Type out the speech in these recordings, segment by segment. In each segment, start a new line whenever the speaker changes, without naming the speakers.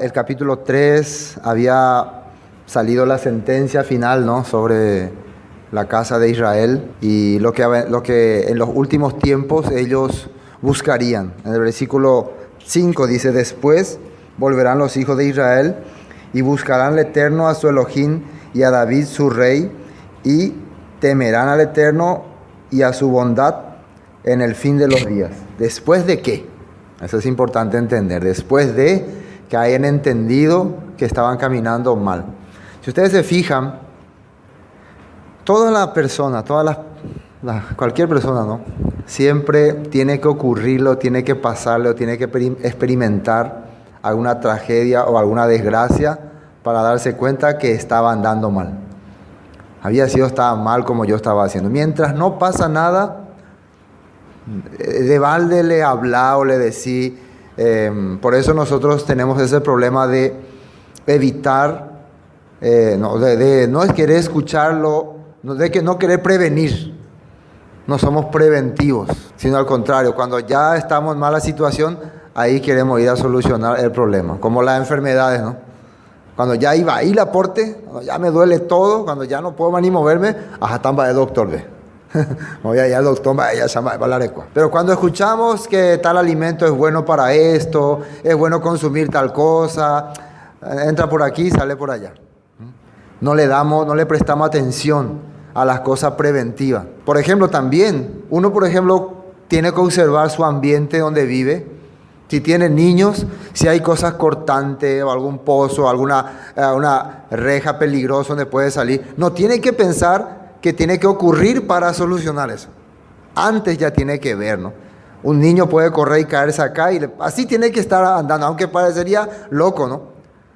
El capítulo 3 había salido la sentencia final, ¿no?, sobre la casa de Israel y lo que en los últimos tiempos ellos buscarían. En el versículo 5 dice: después volverán los hijos de Israel y buscarán al Eterno, a su Elohim, y a David su rey, y temerán al Eterno y a su bondad en el fin de los días. ¿Después de qué? Eso es importante entender. Después de que hayan entendido que estaban caminando mal. Si ustedes se fijan, cualquier persona, ¿no?, siempre tiene que ocurrirlo, tiene que pasarlo, tiene que experimentar alguna tragedia o alguna desgracia para darse cuenta que estaba andando mal. Estaba mal como yo estaba haciendo. Mientras no pasa nada, de balde le habla o le decís. Por eso nosotros tenemos ese problema de evitar, de no querer escucharlo, de no querer prevenir. No somos preventivos, sino al contrario, cuando ya estamos en mala situación, ahí queremos ir a solucionar el problema, como las enfermedades, ¿no? Cuando ya iba a ir al aporte, cuando ya me duele todo, cuando ya no puedo ni moverme, tamba el doctor, ve. Voy allá al doctor, vaya llama balarecua. Pero cuando escuchamos que tal alimento es bueno para esto, es bueno consumir tal cosa, entra por aquí, sale por allá. No le prestamos atención a las cosas preventivas. Por ejemplo, también, uno tiene que observar su ambiente donde vive. Si tiene niños, si hay cosas cortantes o algún pozo, una reja peligrosa donde puede salir, no tiene que pensar que tiene que ocurrir para solucionar eso. Antes ya tiene que ver, ¿no? Un niño puede correr y caerse acá y así tiene que estar andando, aunque parecería loco, ¿no?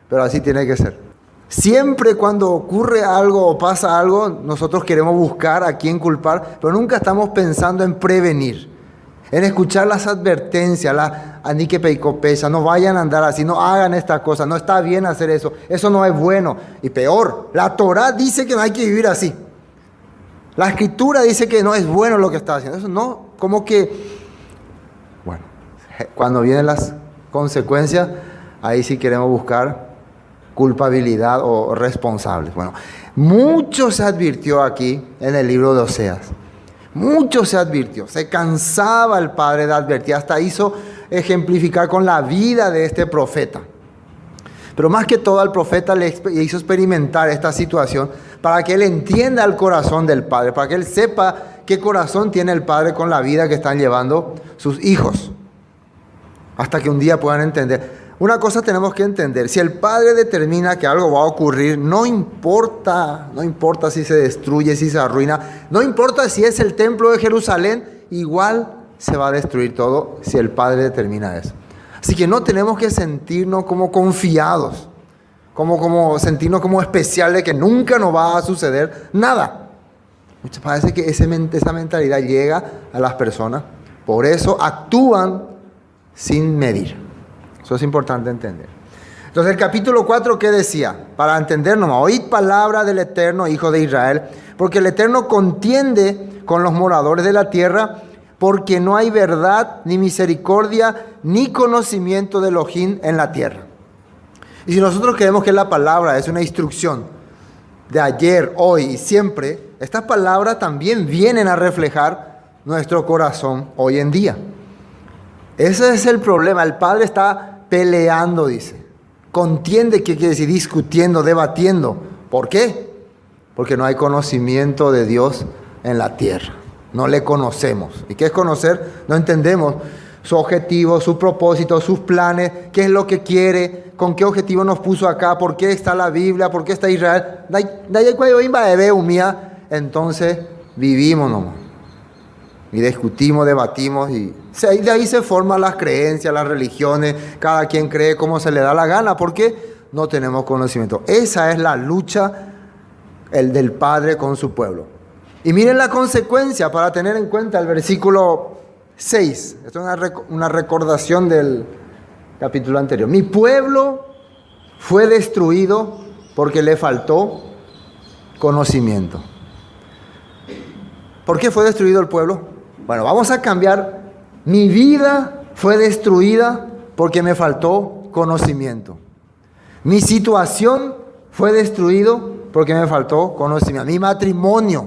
Pero así tiene que ser. Siempre cuando ocurre algo o pasa algo, nosotros queremos buscar a quién culpar, pero nunca estamos pensando en prevenir, en escuchar las advertencias, anique peicopecha, no vayan a andar así, no hagan esta cosa, no está bien hacer eso no es bueno. Y peor, la Torá dice que no hay que vivir así. La Escritura dice que no es bueno lo que está haciendo. Eso no, cuando vienen las consecuencias, ahí sí queremos buscar culpabilidad o responsables. Bueno, mucho se advirtió aquí en el libro de Oseas. Mucho se advirtió. Se cansaba el padre de advertir. Hasta hizo ejemplificar con la vida de este profeta. Pero más que todo al profeta le hizo experimentar esta situación para que él entienda el corazón del padre, para que él sepa qué corazón tiene el padre con la vida que están llevando sus hijos. Hasta que un día puedan entender. Una cosa tenemos que entender: si el padre determina que algo va a ocurrir, no importa si se destruye, si se arruina, no importa si es el templo de Jerusalén, igual se va a destruir todo si el padre determina eso. Así que no tenemos que sentirnos como confiados, como sentirnos como especiales, que nunca nos va a suceder nada. Muchas parece que esa mentalidad llega a las personas, por eso actúan sin medir. Eso es importante entender. Entonces el capítulo 4, ¿qué decía? Para entendernos, oíd palabra del Eterno, hijo de Israel, porque el Eterno contiende con los moradores de la tierra, porque no hay verdad, ni misericordia, ni conocimiento de Elohim en la tierra. Y si nosotros creemos que la palabra es una instrucción de ayer, hoy y siempre, estas palabras también vienen a reflejar nuestro corazón hoy en día. Ese es el problema. El Padre está peleando, dice. Contiende, ¿qué quiere decir? Discutiendo, debatiendo. ¿Por qué? Porque no hay conocimiento de Dios en la tierra. No le conocemos. ¿Y qué es conocer? No entendemos su objetivo, su propósito, sus planes, qué es lo que quiere, con qué objetivo nos puso acá, por qué está la Biblia, por qué está Israel. Entonces vivimos nomás. Y discutimos, debatimos y de ahí se forman las creencias, las religiones. Cada quien cree como se le da la gana porque no tenemos conocimiento. Esa es la lucha del Padre con su pueblo. Y miren la consecuencia para tener en cuenta el versículo 6. Esto es una recordación del capítulo anterior. Mi pueblo fue destruido porque le faltó conocimiento. ¿Por qué fue destruido el pueblo? Bueno, vamos a cambiar. Mi vida fue destruida porque me faltó conocimiento. Mi situación fue destruido porque me faltó conocimiento. Mi matrimonio,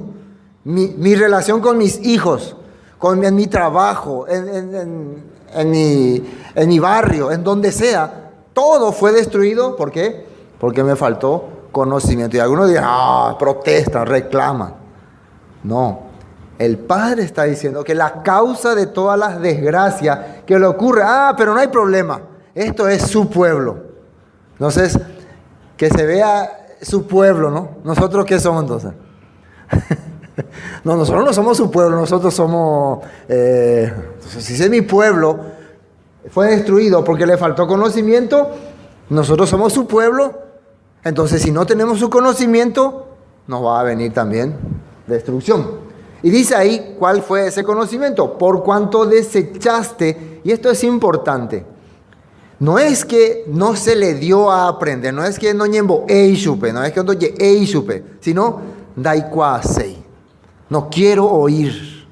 mi relación con mis hijos, en mi trabajo, en mi barrio, en donde sea, todo fue destruido. ¿Por qué? Porque me faltó conocimiento. Y algunos dirán, protestan, reclaman. No, el Padre está diciendo que la causa de todas las desgracias que le ocurre, pero no hay problema, esto es su pueblo. Entonces, que se vea su pueblo, ¿no? ¿Nosotros qué somos entonces? No, nosotros no somos su pueblo, nosotros somos... entonces, si es mi pueblo, fue destruido porque le faltó conocimiento, nosotros somos su pueblo, entonces si no tenemos su conocimiento, nos va a venir también destrucción. Y dice ahí cuál fue ese conocimiento: por cuanto desechaste, y esto es importante, no es que no se le dio a aprender, no es que no ñembo eishupe, no es que no ye eishupe, sino daikwasei. No quiero oír.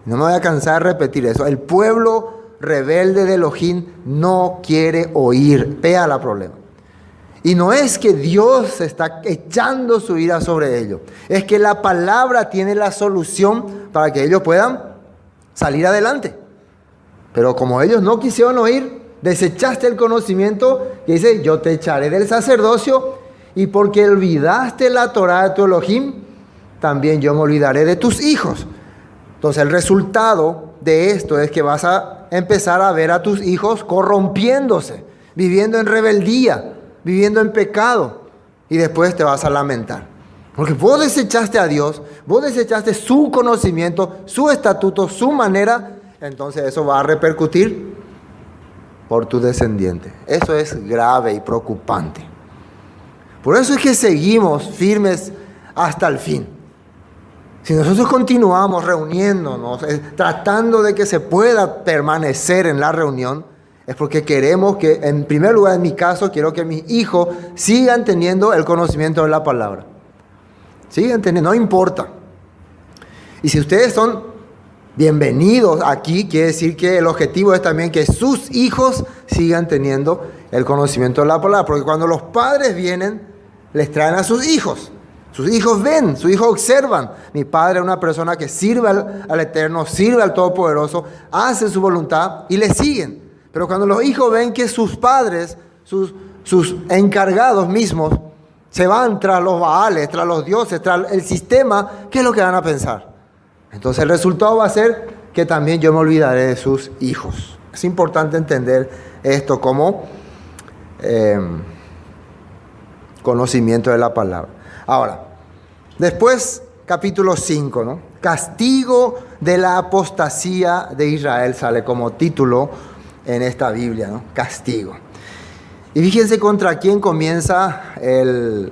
No me voy a cansar de repetir eso. El pueblo rebelde de Elohim no quiere oír. Vea la problema. Y no es que Dios está echando su ira sobre ellos. Es que la palabra tiene la solución para que ellos puedan salir adelante. Pero como ellos no quisieron oír, desechaste el conocimiento, y dice, yo te echaré del sacerdocio, y porque olvidaste la Torah de tu Elohim, también yo me olvidaré de tus hijos. Entonces el resultado de esto es que vas a empezar a ver a tus hijos corrompiéndose, viviendo en rebeldía, viviendo en pecado, y después te vas a lamentar. Porque vos desechaste a Dios, vos desechaste su conocimiento, su estatuto, su manera, entonces eso va a repercutir por tu descendiente. Eso es grave y preocupante. Por eso es que seguimos firmes hasta el fin. Si nosotros continuamos reuniéndonos, tratando de que se pueda permanecer en la reunión, es porque queremos que, en primer lugar, en mi caso, quiero que mis hijos sigan teniendo el conocimiento de la palabra. Sigan teniendo, no importa. Y si ustedes son bienvenidos aquí, quiere decir que el objetivo es también que sus hijos sigan teniendo el conocimiento de la palabra. Porque cuando los padres vienen, les traen a sus hijos. Sus hijos ven, sus hijos observan. Mi padre es una persona que sirve al Eterno, sirve al Todopoderoso, hace su voluntad y le siguen. Pero cuando los hijos ven que sus padres, sus encargados mismos, se van tras los baales, tras los dioses, tras el sistema, ¿qué es lo que van a pensar? Entonces el resultado va a ser que también yo me olvidaré de sus hijos. Es importante entender esto como conocimiento de la palabra. Ahora, después, capítulo 5, ¿no? Castigo de la apostasía de Israel sale como título en esta Biblia, ¿no? Castigo. Y fíjense contra quién comienza ¿cómo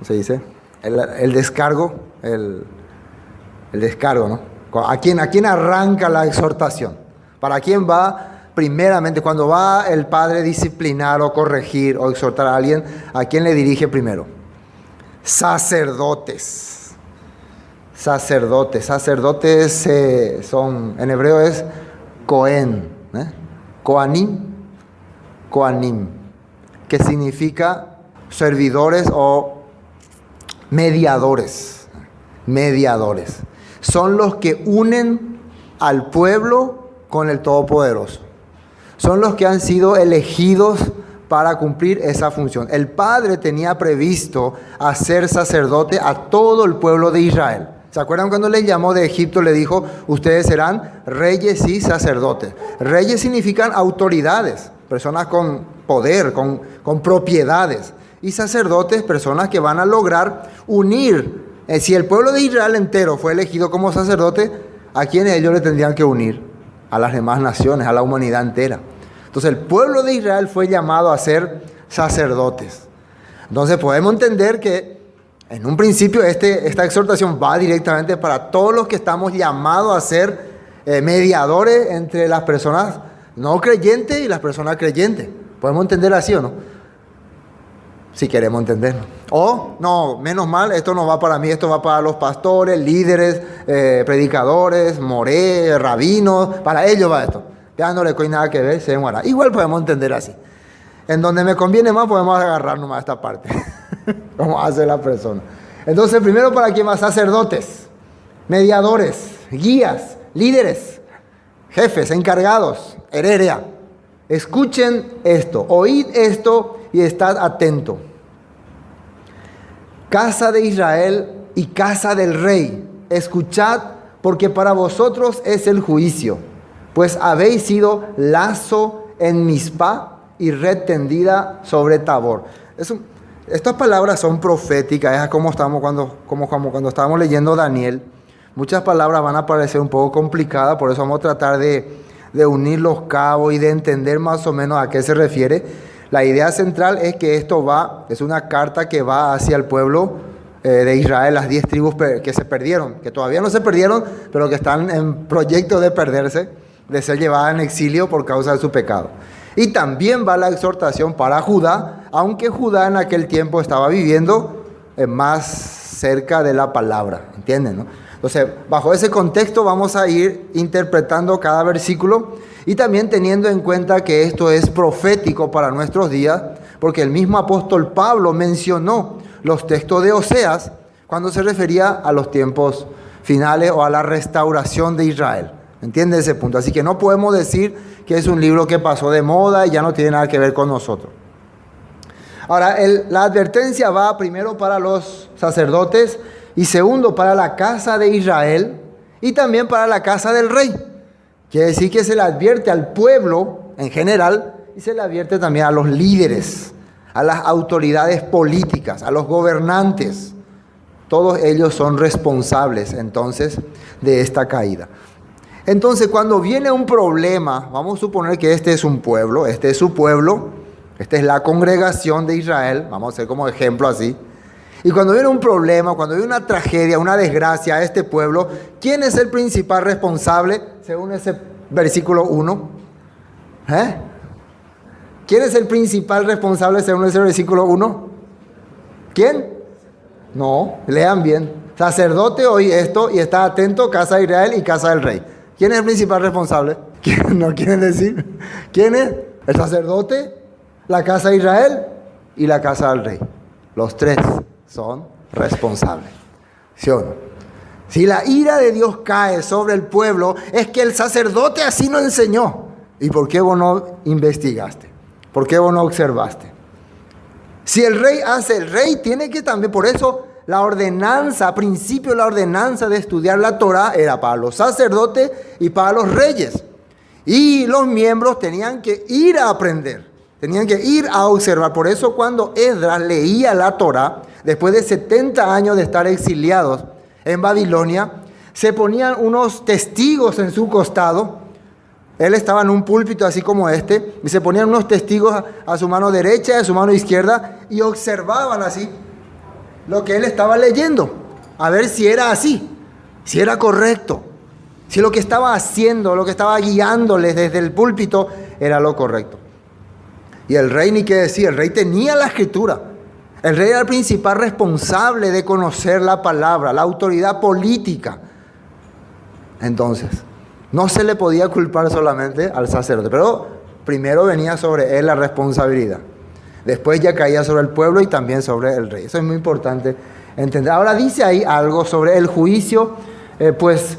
se dice? El descargo, el descargo, ¿no? ¿A quién arranca la exhortación? ¿Para quién va? Primeramente, cuando va el padre a disciplinar o corregir o exhortar a alguien, ¿a quién le dirige primero? Sacerdotes. Sacerdotes son, en hebreo es Cohen, Kohanim, que significa servidores o mediadores. Son los que unen al pueblo con el Todopoderoso. Son los que han sido elegidos para cumplir esa función. El Padre tenía previsto hacer sacerdote a todo el pueblo de Israel. ¿Se acuerdan cuando les llamó de Egipto? Le dijo, ustedes serán reyes y sacerdotes. Reyes significan autoridades, personas con poder, con propiedades. Y sacerdotes, personas que van a lograr unir. Si el pueblo de Israel entero fue elegido como sacerdote, ¿a quiénes ellos le tendrían que unir? A las demás naciones, a la humanidad entera. Entonces el pueblo de Israel fue llamado a ser sacerdotes. Entonces podemos entender que en un principio esta exhortación va directamente para todos los que estamos llamados a ser mediadores entre las personas no creyentes y las personas creyentes. ¿Podemos entender así o no? Si queremos entenderlo. O, no, menos mal, esto no va para mí, esto va para los pastores, líderes, predicadores, moré, rabinos, para ellos va esto. Ya no le hay nada que ver, se muera. Igual podemos entender así. En donde me conviene más podemos agarrar nomás esta parte, como hace la persona. Entonces, primero, ¿para quién más? Sacerdotes, mediadores, guías, líderes, jefes, encargados, heredia. Escuchen esto, oíd esto y estad atento. Casa de Israel y casa del rey, escuchad, porque para vosotros es el juicio, pues habéis sido lazo en Mizpá y red tendida sobre Tabor. Estas palabras son proféticas, es como cuando estábamos leyendo Daniel. Muchas palabras van a parecer un poco complicadas, por eso vamos a tratar de unir los cabos y de entender más o menos a qué se refiere. La idea central es que es una carta que va hacia el pueblo de Israel, las 10 tribus que se perdieron, que todavía no se perdieron, pero que están en proyecto de perderse, de ser llevadas en exilio por causa de su pecado. Y también va la exhortación para Judá, aunque Judá en aquel tiempo estaba viviendo más cerca de la palabra, ¿entienden, no? Entonces, bajo ese contexto vamos a ir interpretando cada versículo y también teniendo en cuenta que esto es profético para nuestros días, porque el mismo apóstol Pablo mencionó los textos de Oseas cuando se refería a los tiempos finales o a la restauración de Israel. ¿Entiende ese punto? Así que no podemos decir que es un libro que pasó de moda y ya no tiene nada que ver con nosotros. Ahora, la advertencia va primero para los sacerdotes y segundo para la casa de Israel y también para la casa del rey. Quiere decir que se le advierte al pueblo en general y se le advierte también a los líderes, a las autoridades políticas, a los gobernantes. Todos ellos son responsables entonces de esta caída. Entonces, cuando viene un problema, vamos a suponer que este es un pueblo, este es su pueblo, esta es la congregación de Israel, vamos a hacer como ejemplo así. Y cuando viene un problema, cuando viene una tragedia, una desgracia a este pueblo, ¿quién es el principal responsable según ese versículo 1? ¿Quién es el principal responsable según ese versículo 1? ¿Quién? No, lean bien. Sacerdote, oí esto y está atento, casa de Israel y casa del rey. ¿Quién es el principal responsable? ¿Quién? ¿No quieren decir? ¿Quién es? El sacerdote, la casa de Israel y la casa del rey. Los tres son responsables. ¿Sí o no? Si la ira de Dios cae sobre el pueblo, es que el sacerdote así nos enseñó. ¿Y por qué vos no investigaste? ¿Por qué vos no observaste? Si el rey hace, el rey tiene que también, por eso la ordenanza, a principio la ordenanza de estudiar la Torá era para los sacerdotes y para los reyes. Y los miembros tenían que ir a aprender, tenían que ir a observar. Por eso cuando Esdras leía la Torá, después de 70 años de estar exiliados en Babilonia, se ponían unos testigos en su costado. Él estaba en un púlpito así como este, y se ponían unos testigos a su mano derecha y a su mano izquierda, y observaban así lo que él estaba leyendo, a ver si era así, si era correcto, si lo que estaba haciendo, lo que estaba guiándoles desde el púlpito era lo correcto. Y el rey, ni qué decir, el rey tenía la escritura. El rey era el principal responsable de conocer la palabra, la autoridad política. Entonces, no se le podía culpar solamente al sacerdote, pero primero venía sobre él la responsabilidad. Después ya caía sobre el pueblo y también sobre el rey. Eso es muy importante entender. Ahora dice ahí algo sobre el juicio, pues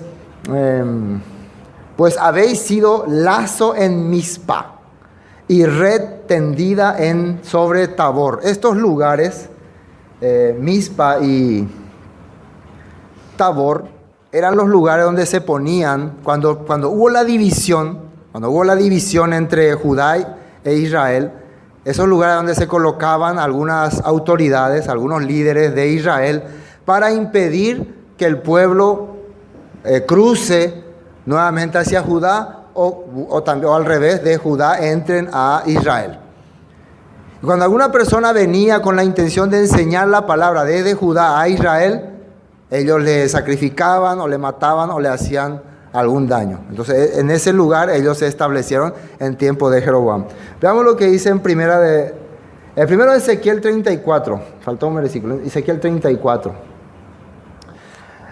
habéis sido lazo en Mizpá y red tendida sobre Tabor. Estos lugares, Mizpá y Tabor, eran los lugares donde se ponían, cuando hubo la división entre Judá e Israel, esos lugares donde se colocaban algunas autoridades, algunos líderes de Israel, para impedir que el pueblo cruce nuevamente hacia Judá o al revés, de Judá entren a Israel. Cuando alguna persona venía con la intención de enseñar la palabra desde Judá a Israel, ellos le sacrificaban o le mataban o le hacían algún daño. Entonces, en ese lugar ellos se establecieron en tiempo de Jeroboam. Veamos lo que dice en primero de Ezequiel 34. Faltó un versículo. Ezequiel 34.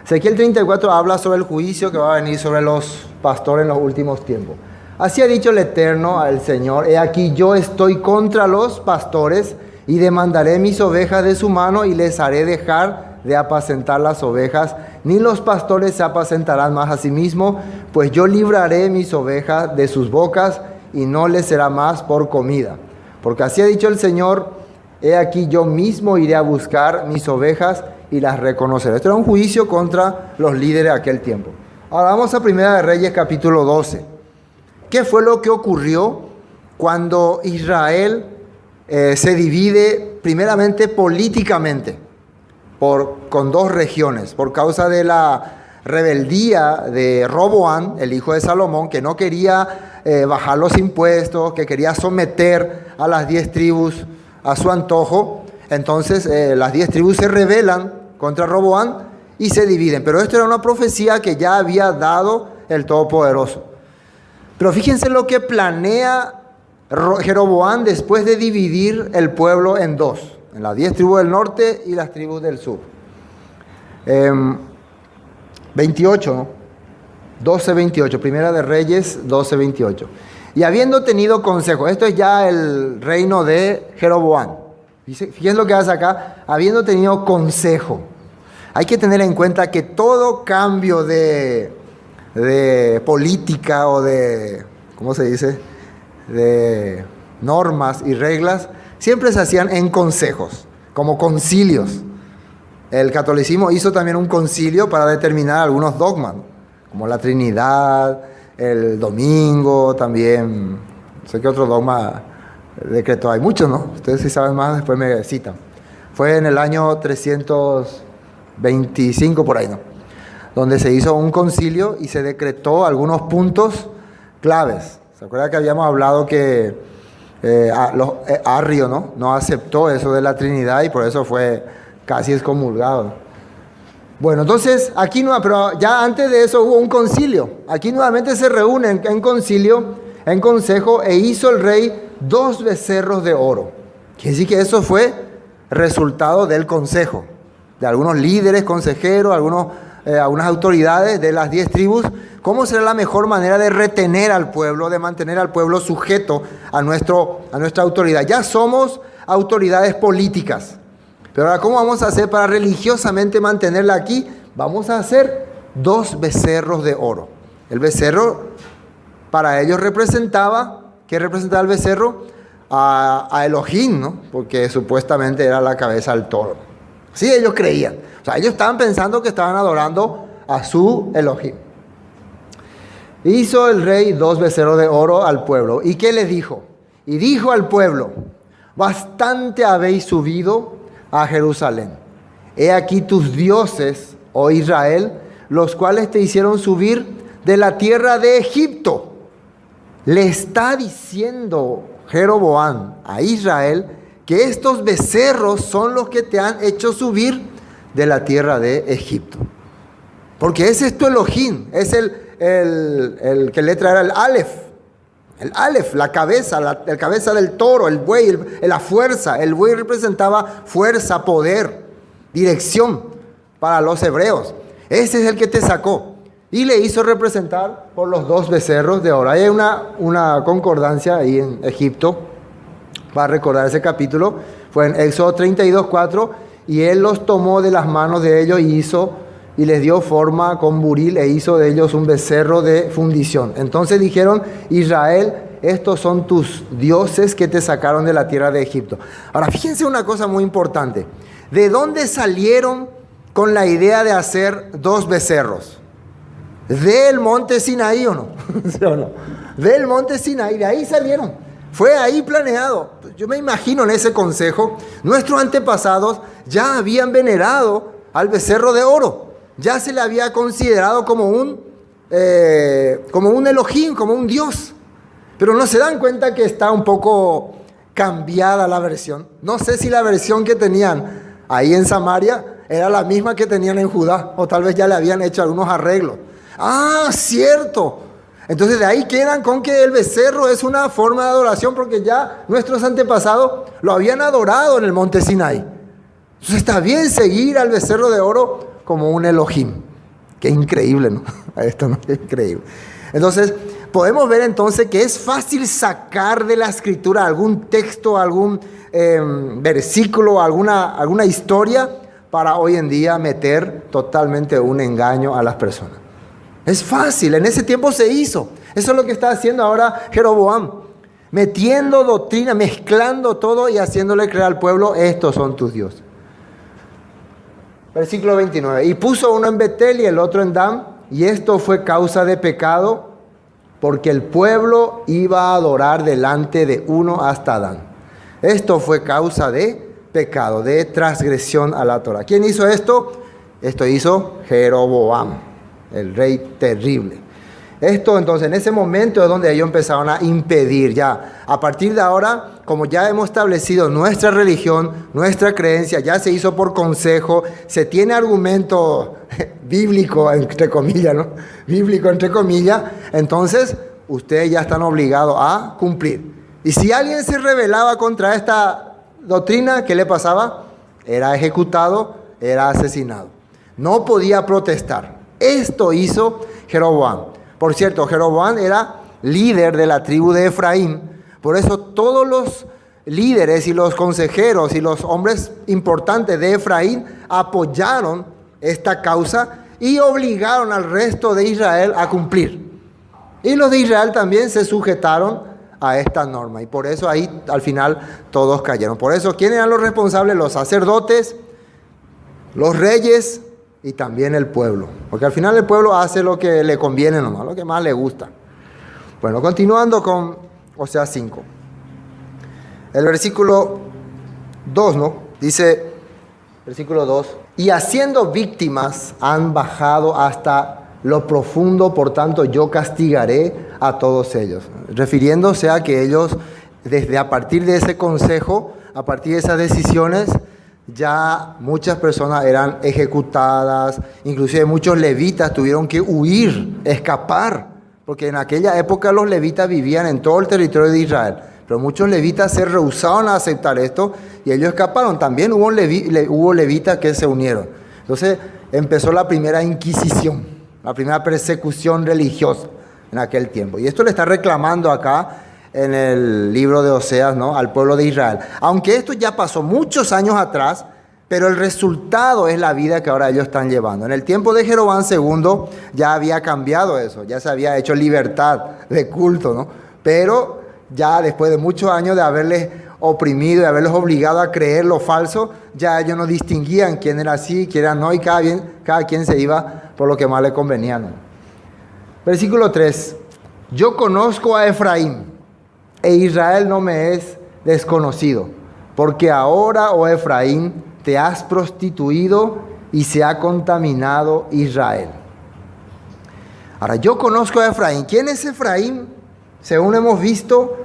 Ezequiel 34 habla sobre el juicio que va a venir sobre los pastores en los últimos tiempos. Así ha dicho el Eterno al Señor: he aquí yo estoy contra los pastores y demandaré mis ovejas de su mano y les haré dejar de apacentar las ovejas, ni los pastores se apacentarán más a sí mismos, pues yo libraré mis ovejas de sus bocas y no les será más por comida. Porque así ha dicho el Señor: he aquí yo mismo iré a buscar mis ovejas y las reconoceré. Esto era un juicio contra los líderes de aquel tiempo. Ahora vamos a Primera de Reyes capítulo 12. ¿Qué fue lo que ocurrió cuando Israel se divide primeramente políticamente con dos regiones? Por causa de la rebeldía de Roboam, el hijo de Salomón, que no quería bajar los impuestos, que quería someter a las 10 tribus a su antojo. Entonces las 10 tribus se rebelan contra Roboam y se dividen. Pero esto era una profecía que ya había dado el Todopoderoso. Pero fíjense lo que planea Jeroboam después de dividir el pueblo en dos, en las 10 tribus del norte y las tribus del sur. 28, ¿no? 12:28, Primera de Reyes 12:28. Y habiendo tenido consejo, esto es ya el reino de Jeroboam. Fíjense lo que hace acá: habiendo tenido consejo. Hay que tener en cuenta que todo cambio de política o de, ¿cómo se dice?, de normas y reglas, siempre se hacían en consejos, como concilios. El catolicismo hizo también un concilio para determinar algunos dogmas, como la Trinidad, el domingo, también, no sé qué otro dogma decretó. Hay muchos, ¿no? Ustedes si saben más, después me citan. Fue en el año 325 por ahí, ¿no?, donde se hizo un concilio y se decretó algunos puntos claves. ¿Se acuerdan que habíamos hablado que Arrio no aceptó eso de la Trinidad y por eso fue casi excomulgado? Bueno, entonces aquí no, pero ya antes de eso hubo un concilio. Aquí nuevamente se reúnen en concilio, en consejo, e hizo el rey 2 becerros de oro. Quiere decir que eso fue resultado del consejo, de algunos líderes, consejeros, algunas autoridades de las 10 tribus. ¿Cómo será la mejor manera de retener al pueblo, de mantener al pueblo sujeto a nuestra autoridad? Ya somos autoridades políticas, pero ahora, ¿cómo vamos a hacer para religiosamente mantenerla aquí? Vamos a hacer 2 becerros de oro. El becerro para ellos representaba, ¿qué representaba el becerro? A Elohim, ¿no? Porque supuestamente era la cabeza del toro. Sí, ellos creían. O sea, ellos estaban pensando que estaban adorando a su Elohim. Hizo el rey 2 becerros de oro al pueblo. ¿Y qué les dijo? Y dijo al pueblo: bastante habéis subido a Jerusalén. He aquí tus dioses, oh Israel, los cuales te hicieron subir de la tierra de Egipto. Le está diciendo Jeroboam a Israel que estos becerros son los que te han hecho subir de la tierra de Egipto. Porque ese es tu Elohim, es el que letra era el Aleph. El Aleph, la cabeza del toro, el buey, la fuerza. El buey representaba fuerza, poder, dirección para los hebreos. Ese es el que te sacó. Y le hizo representar por los 2 becerros de oro. Hay una concordancia ahí en Egipto, para recordar ese capítulo. Fue en Éxodo 32:4. Y él los tomó de las manos de ellos y les dio forma con buril e hizo de ellos un becerro de fundición. Entonces dijeron: Israel, estos son tus dioses que te sacaron de la tierra de Egipto. Ahora, fíjense una cosa muy importante. ¿De dónde salieron con la idea de hacer 2 becerros? ¿Del monte Sinaí o no? ¿Sí o no? Del monte Sinaí, de ahí salieron. Fue ahí planeado. Yo me imagino en ese consejo, nuestros antepasados ya habían venerado al becerro de oro. Ya se le había considerado como un Elohim, como un Dios. Pero no se dan cuenta que está un poco cambiada la versión. No sé si la versión que tenían ahí en Samaria era la misma que tenían en Judá, o tal vez ya le habían hecho algunos arreglos. ¡Ah, cierto! Entonces de ahí quedan con que el becerro es una forma de adoración, porque ya nuestros antepasados lo habían adorado en el monte Sinaí. Entonces está bien seguir al becerro de oro como un Elohim. Qué increíble, ¿no? Esto no es increíble. Entonces, podemos ver entonces que es fácil sacar de la escritura algún texto, algún versículo, alguna historia para hoy en día meter totalmente un engaño a las personas. Es fácil, en ese tiempo se hizo. Eso es lo que está haciendo ahora Jeroboam, metiendo doctrina, mezclando todo y haciéndole creer al pueblo, estos son tus dioses. Versículo 29. Y puso uno en Betel y el otro en Dan, y esto fue causa de pecado, porque el pueblo iba a adorar delante de uno hasta Dan. Esto fue causa de pecado, de transgresión a la Torah. ¿Quién hizo esto? Esto hizo Jeroboam, el rey terrible. Esto entonces, en ese momento es donde ellos empezaron a impedir ya. A partir de ahora, como ya hemos establecido nuestra religión, nuestra creencia, ya se hizo por consejo, se tiene argumento bíblico, entre comillas, ¿no? Bíblico, entre comillas, entonces ustedes ya están obligados a cumplir. Y si alguien se rebelaba contra esta doctrina, ¿qué le pasaba? Era ejecutado, era asesinado. No podía protestar. Esto hizo Jeroboam. Por cierto, Jeroboam era líder de la tribu de Efraín. Por eso todos los líderes y los consejeros y los hombres importantes de Efraín apoyaron esta causa y obligaron al resto de Israel a cumplir. Y los de Israel también se sujetaron a esta norma. Y por eso ahí al final todos cayeron. Por eso, ¿quiénes eran los responsables? Los sacerdotes, los reyes y también el pueblo. Porque al final el pueblo hace lo que le conviene nomás, lo que más le gusta. Bueno, continuando con Oseas 5. El versículo 2, ¿no? Dice, versículo 2. Y haciendo víctimas han bajado hasta lo profundo, por tanto yo castigaré a todos ellos. Refiriéndose a que ellos, desde a partir de ese consejo, a partir de esas decisiones, ya muchas personas eran ejecutadas, inclusive muchos levitas tuvieron que huir, escapar, porque en aquella época los levitas vivían en todo el territorio de Israel, pero muchos levitas se rehusaron a aceptar esto y ellos escaparon. También hubo levitas que se unieron. Entonces empezó la primera inquisición, la primera persecución religiosa en aquel tiempo. Y esto le está reclamando acá en el libro de Oseas, ¿no?, al pueblo de Israel. Aunque esto ya pasó muchos años atrás, pero el resultado es la vida que ahora ellos están llevando. En el tiempo de Jeroboam II ya había cambiado eso, ya se había hecho libertad de culto, ¿no? Pero ya después de muchos años de haberles oprimido y haberlos obligado a creer lo falso, ya ellos no distinguían quién era sí, quién era no, y cada quien se iba por lo que más le convenía, ¿no? Versículo 3. Yo conozco a Efraín, e Israel no me es desconocido, porque ahora, oh Efraín, te has prostituido y se ha contaminado Israel. Ahora, yo conozco a Efraín. ¿Quién es Efraín? Según hemos visto,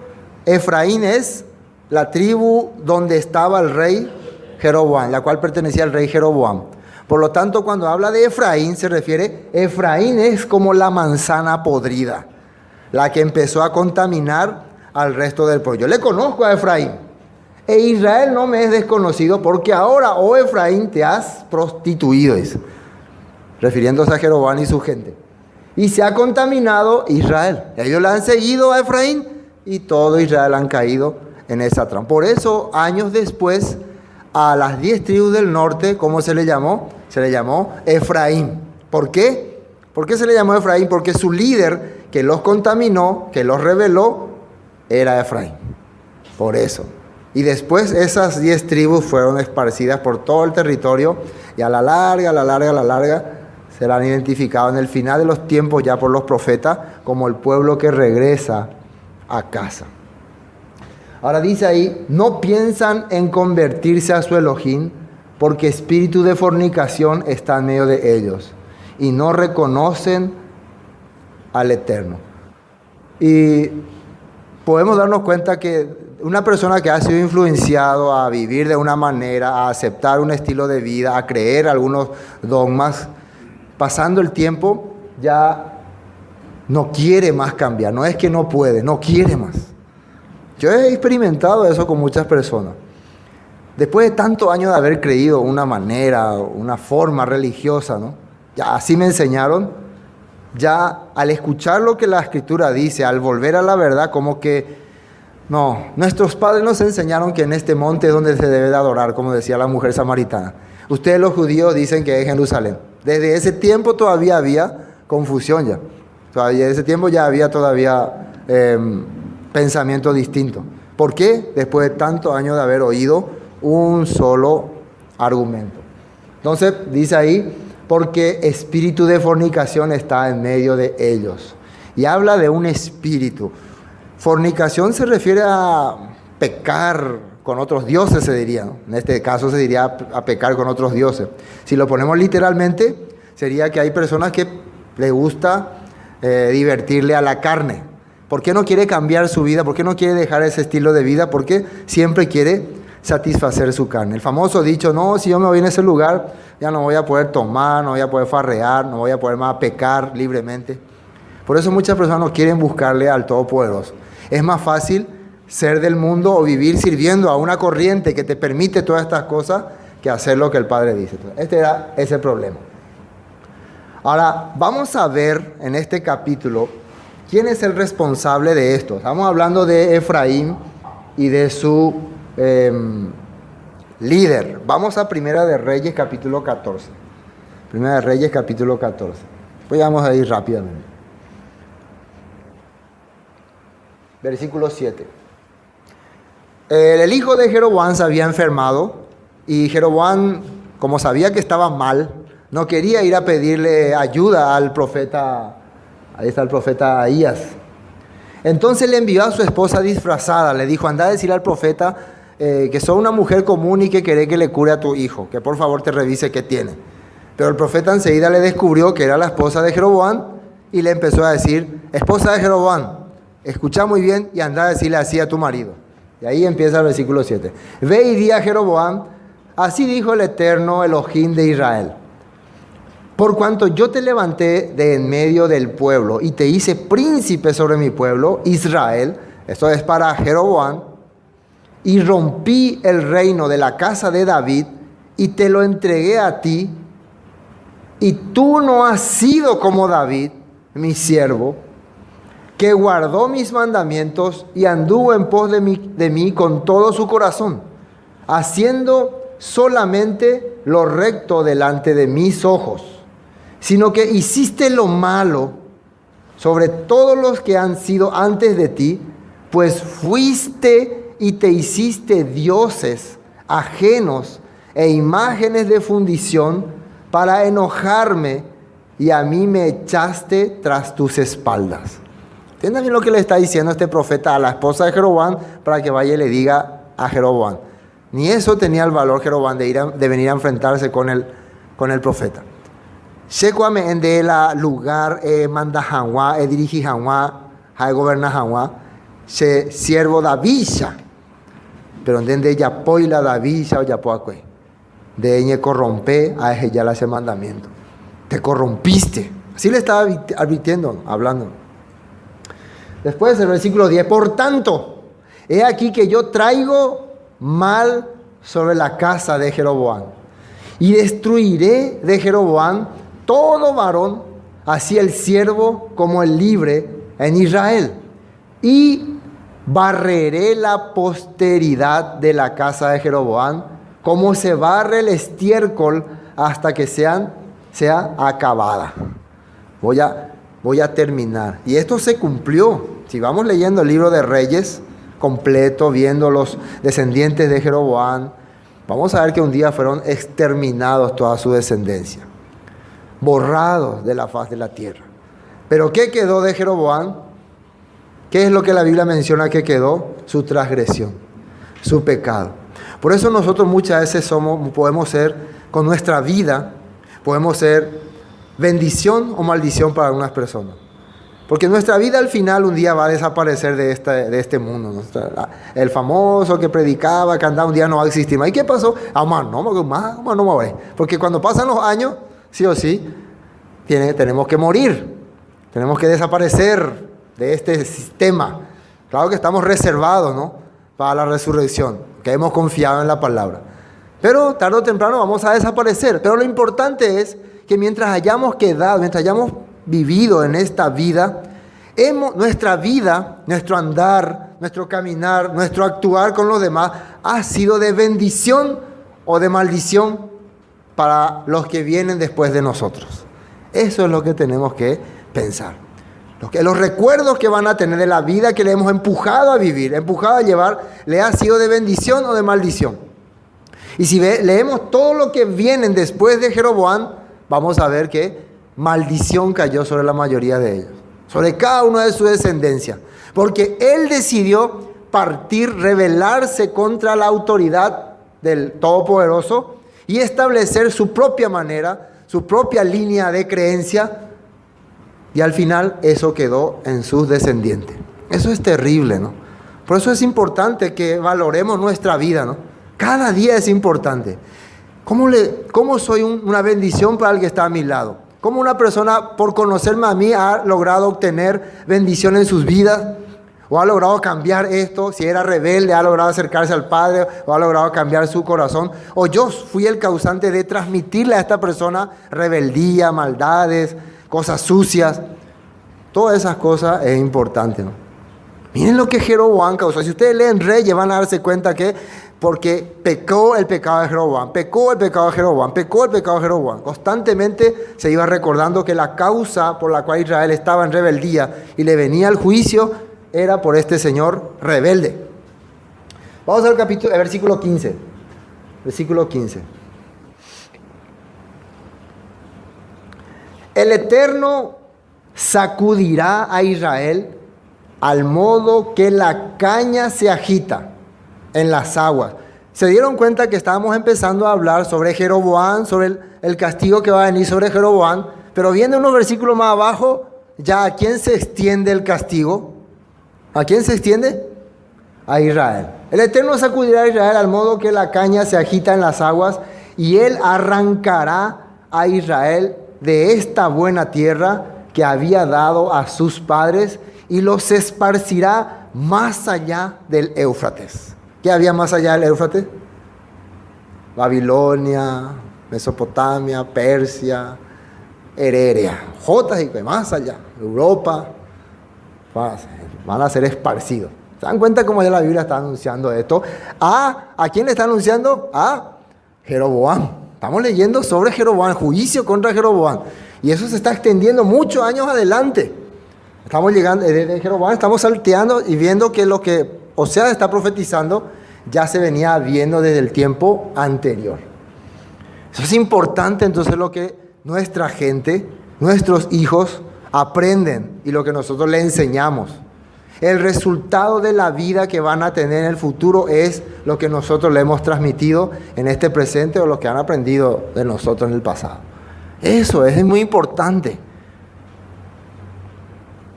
Efraín es la tribu donde estaba el rey Jeroboam, la cual pertenecía al rey Jeroboam. Por lo tanto, cuando habla de Efraín, se refiere, Efraín es como la manzana podrida, la que empezó a contaminar al resto del pueblo. Yo le conozco a Efraín, e Israel no me es desconocido, porque ahora, oh Efraín, te has prostituido, dice, refiriéndose a Jeroboam y su gente. Y se ha contaminado Israel. Ellos le han seguido a Efraín y todo Israel han caído en esa trampa. Por eso, años después, a las 10 tribus del norte, ¿cómo se le llamó? Se le llamó Efraín. ¿Por qué? ¿Por qué se le llamó Efraín? Porque su líder que los contaminó, que los rebeló, era Efraín. Por eso. Y después esas 10 tribus fueron esparcidas por todo el territorio y a la larga se la han identificado en el final de los tiempos ya por los profetas como el pueblo que regresa a casa. Ahora dice ahí, no piensan en convertirse a su Elohim, porque espíritu de fornicación está en medio de ellos y no reconocen al Eterno. Y podemos darnos cuenta que una persona que ha sido influenciado a vivir de una manera, a aceptar un estilo de vida, a creer algunos dogmas, pasando el tiempo ya no quiere más cambiar. No es que no puede, no quiere más. Yo he experimentado eso con muchas personas. Después de tantos años de haber creído una manera, una forma religiosa, ¿no?, ya así me enseñaron, ya al escuchar lo que la Escritura dice, al volver a la verdad, como que, no, nuestros padres nos enseñaron que en este monte es donde se debe de adorar, como decía la mujer samaritana. Ustedes los judíos dicen que es Jerusalén. Desde ese tiempo todavía había confusión ya. Todavía en ese tiempo ya había todavía pensamiento distinto. ¿Por qué? Después de tantos años de haber oído un solo argumento. Entonces dice ahí, porque espíritu de fornicación está en medio de ellos. Y habla de un espíritu. Fornicación se refiere a pecar con otros dioses, se diría, ¿no? En este caso se diría a pecar con otros dioses. Si lo ponemos literalmente, sería que hay personas que les gusta divertirle a la carne. ¿Por qué no quiere cambiar su vida? ¿Por qué no quiere dejar ese estilo de vida? Porque siempre quiere satisfacer su carne. El famoso dicho, no, si yo me voy en ese lugar, ya no voy a poder tomar, no voy a poder farrear, no voy a poder más pecar libremente. Por eso muchas personas no quieren buscarle al Todopoderoso. Es más fácil ser del mundo o vivir sirviendo a una corriente que te permite todas estas cosas que hacer lo que el Padre dice. Este era ese problema. Ahora, vamos a ver en este capítulo quién es el responsable de esto. Estamos hablando de Efraín y de su líder. Vamos a Primera de Reyes, capítulo 14. Primera de Reyes, capítulo 14. Pues vamos a ir rápidamente. Versículo 7. El hijo de Jeroboam se había enfermado y Jeroboam, como sabía que estaba mal, no quería ir a pedirle ayuda al profeta. Ahí está el profeta Ahías. Entonces le envió a su esposa disfrazada. Le dijo, anda a decirle al profeta que sos una mujer común y que querés que le cure a tu hijo, que por favor te revise qué tiene. Pero el profeta enseguida le descubrió que era la esposa de Jeroboam y le empezó a decir, esposa de Jeroboam, escucha muy bien y anda a decirle así a tu marido. Y ahí empieza el versículo 7. Ve y di a Jeroboam, así dijo el Eterno Elohim de Israel. Por cuanto yo te levanté de en medio del pueblo y te hice príncipe sobre mi pueblo, Israel, esto es para Jeroboam, y rompí el reino de la casa de David y te lo entregué a ti, y tú no has sido como David, mi siervo, que guardó mis mandamientos y anduvo en pos de mí con todo su corazón, haciendo solamente lo recto delante de mis ojos, sino que hiciste lo malo sobre todos los que han sido antes de ti, pues fuiste y te hiciste dioses ajenos e imágenes de fundición para enojarme, y a mí me echaste tras tus espaldas. ¿Entienden bien lo que le está diciendo este profeta a la esposa de Jeroboam para que vaya y le diga a Jeroboam? Ni eso tenía el valor Jeroboam de venir a enfrentarse con el profeta. Shekwame en de la lugar manda Hanwa, dirige Hanwa, goberna Hanwa, se siervo Davisha. Pero en de ella poila Davisha o yapoacue. De ella corrompe a ella le hace mandamiento. Te corrompiste. Así le estaba advirtiendo, hablando. Después el versículo 10. Por tanto, he aquí que yo traigo mal sobre la casa de Jeroboam. Y destruiré de Jeroboam todo varón, así el siervo como el libre en Israel. Y barreré la posteridad de la casa de Jeroboam, como se barre el estiércol hasta que sea acabada. Voy a terminar. Y esto se cumplió. Si vamos leyendo el libro de Reyes completo, viendo los descendientes de Jeroboam, vamos a ver que un día fueron exterminados toda su descendencia, borrados de la faz de la tierra. Pero ¿qué quedó de Jeroboam? ¿Qué es lo que la Biblia menciona que quedó? Su transgresión, su pecado. Por eso nosotros muchas veces podemos ser, con nuestra vida, podemos ser bendición o maldición para algunas personas. Porque nuestra vida al final un día va a desaparecer de mundo, ¿no? El famoso que predicaba, que andaba un día no va a existir más. ¿Y qué pasó? Porque cuando pasan los años, sí o sí, tenemos que morir. Tenemos que desaparecer de este sistema. Claro que estamos reservados, ¿no?, para la resurrección, que hemos confiado en la palabra. Pero tarde o temprano vamos a desaparecer. Pero lo importante es que mientras hayamos quedado, mientras hayamos vivido en esta vida, nuestra vida, nuestro andar, nuestro caminar, nuestro actuar con los demás ha sido de bendición o de maldición para los que vienen después de nosotros. Eso es lo que tenemos que pensar. Los recuerdos que van a tener de la vida que le hemos empujado a vivir, empujado a llevar, ¿le ha sido de bendición o de maldición? Y si leemos todo lo que vienen después de Jeroboam, vamos a ver que maldición cayó sobre la mayoría de ellos, sobre cada uno de su descendencia, porque él decidió partir, rebelarse contra la autoridad del Todopoderoso y establecer su propia manera, su propia línea de creencia, y al final eso quedó en sus descendientes. Eso es terrible, ¿no? Por eso es importante que valoremos nuestra vida, ¿no? Cada día es importante. ¿Cómo soy una bendición para el que está a mi lado? ¿Cómo una persona, por conocerme a mí, ha logrado obtener bendición en sus vidas? ¿O ha logrado cambiar esto? Si era rebelde, ha logrado acercarse al Padre, o ha logrado cambiar su corazón. O yo fui el causante de transmitirle a esta persona rebeldía, maldades, cosas sucias. Todas esas cosas es importante, ¿no? Miren lo que Jeroboam causó. Si ustedes leen Reyes van a darse cuenta que porque pecó el pecado de Jeroboam, pecó el pecado de Jeroboam, pecó el pecado de Jeroboam. Constantemente se iba recordando que la causa por la cual Israel estaba en rebeldía y le venía el juicio era por este señor rebelde. Vamos al versículo 15. Versículo 15. El Eterno sacudirá a Israel al modo que la caña se agita en las aguas. ¿Se dieron cuenta que estábamos empezando a hablar sobre Jeroboam, sobre el castigo que va a venir sobre Jeroboam? Pero viendo unos versículos más abajo, ya ¿a quién se extiende el castigo? ¿A quién se extiende? A Israel. El Eterno sacudirá a Israel al modo que la caña se agita en las aguas, y él arrancará a Israel de esta buena tierra que había dado a sus padres y los esparcirá más allá del Éufrates. ¿Qué había más allá del Éufrates? Babilonia, Mesopotamia, Persia, Heredia, Jotas y más allá, Europa, van a ser esparcidos. ¿Se dan cuenta cómo ya la Biblia está anunciando esto? ¿A quién le está anunciando? A Jeroboam. Estamos leyendo sobre Jeroboam, juicio contra Jeroboam. Y eso se está extendiendo muchos años adelante. Estamos llegando, desde Jeroboam estamos salteando y viendo que lo que Oseas está profetizando ya se venía viendo desde el tiempo anterior. Eso es importante entonces lo que nuestra gente, nuestros hijos aprenden y lo que nosotros les enseñamos. El resultado de la vida que van a tener en el futuro es lo que nosotros le hemos transmitido en este presente o lo que han aprendido de nosotros en el pasado. Eso es muy importante.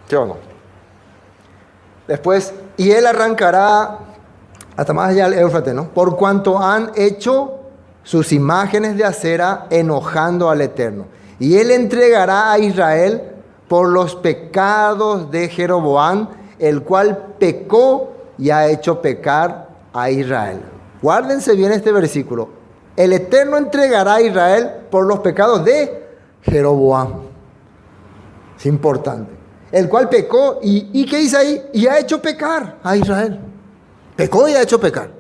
¿Sí o no? Después, y él arrancará hasta más allá del Éufrates, ¿no? Por cuanto han hecho sus imágenes de acera enojando al Eterno. Y él entregará a Israel por los pecados de Jeroboam, el cual pecó y ha hecho pecar a Israel. Guárdense bien este versículo. El Eterno entregará a Israel por los pecados de Jeroboam. Es importante. El cual pecó y ¿qué dice ahí? Y ha hecho pecar a Israel. Pecó y ha hecho pecar.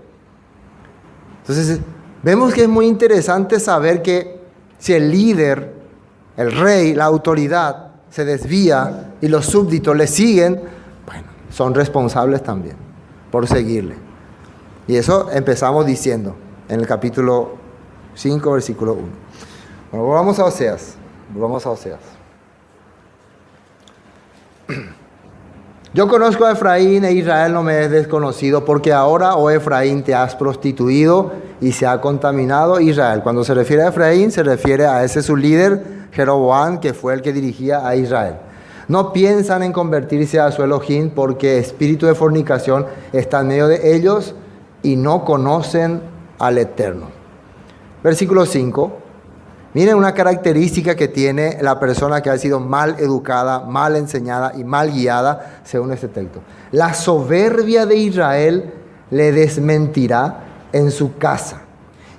Entonces, vemos que es muy interesante saber que si el líder, el rey, la autoridad se desvía y los súbditos le siguen, bueno, son responsables también por seguirle. Y eso empezamos diciendo en el capítulo 5, versículo 1. Bueno, volvamos a Oseas. Yo conozco a Efraín e Israel no me es desconocido, porque ahora, oh Efraín, te has prostituido y se ha contaminado Israel. Cuando se refiere a Efraín, se refiere a ese su líder, Jeroboam, que fue el que dirigía a Israel. No piensan en convertirse a su Elohim, porque espíritu de fornicación está en medio de ellos y no conocen al Eterno. Versículo 5. Miren una característica que tiene la persona que ha sido mal educada, mal enseñada y mal guiada, según este texto. La soberbia de Israel le desmentirá en su casa.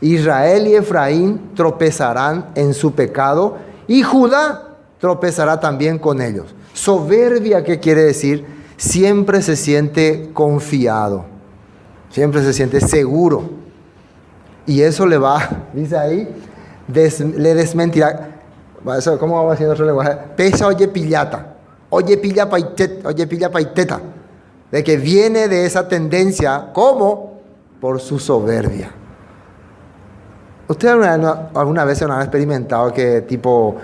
Israel y Efraín tropezarán en su pecado, y Judá tropezará también con ellos. Soberbia, ¿qué quiere decir? Siempre se siente confiado, siempre se siente seguro. Y eso le va, dice ahí, le desmentirá. ¿Cómo vamos haciendo otro lenguaje? Pesa oye pillata, oye pilla paiteta, de que viene de esa tendencia, ¿cómo? Por su soberbia. ¿Ustedes alguna vez han experimentado que tipo,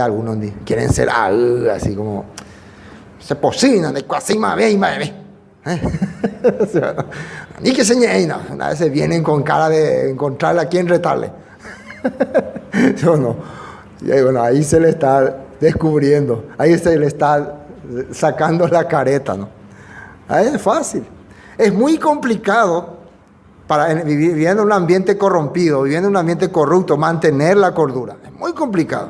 algunos quieren ser así como, se posicionan de casi más bien, ni que se llena, una vez vienen con cara de encontrarle a quien retarle. Yo no. Y ahí, bueno, ahí se le está descubriendo, ahí se le está sacando la careta, ¿no? Ahí es fácil. Es muy complicado viviendo en un ambiente corrompido, viviendo en un ambiente corrupto, mantener la cordura. Es muy complicado.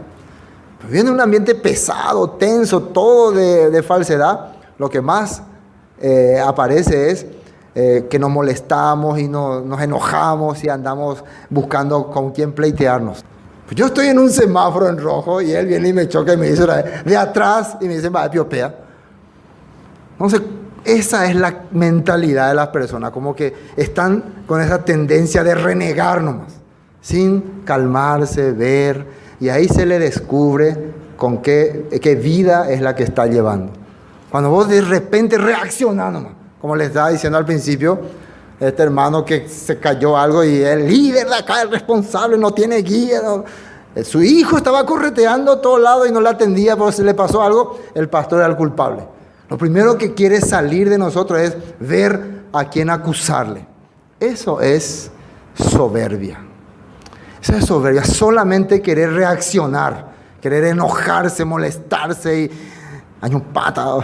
Viviendo en un ambiente pesado, tenso, todo de falsedad, lo que más aparece es que nos molestamos y nos enojamos y andamos buscando con quién pleitearnos. Pues yo estoy en un semáforo en rojo y él viene y me choca y me dice de atrás y me dice, va, piopea. Entonces, esa es la mentalidad de las personas, como que están con esa tendencia de renegar nomás, sin calmarse, ver, y ahí se le descubre con qué vida es la que está llevando. Cuando vos de repente reaccionás nomás, como les estaba diciendo al principio, este hermano que se cayó algo y el líder de acá, el responsable, no tiene guía, no. Su hijo estaba correteando a todos lados y no le atendía, porque si le pasó algo, el pastor era el culpable. Lo primero que quiere salir de nosotros es ver a quién acusarle. Eso es soberbia. Eso es soberbia, solamente querer reaccionar, querer enojarse, molestarse y hay un pata.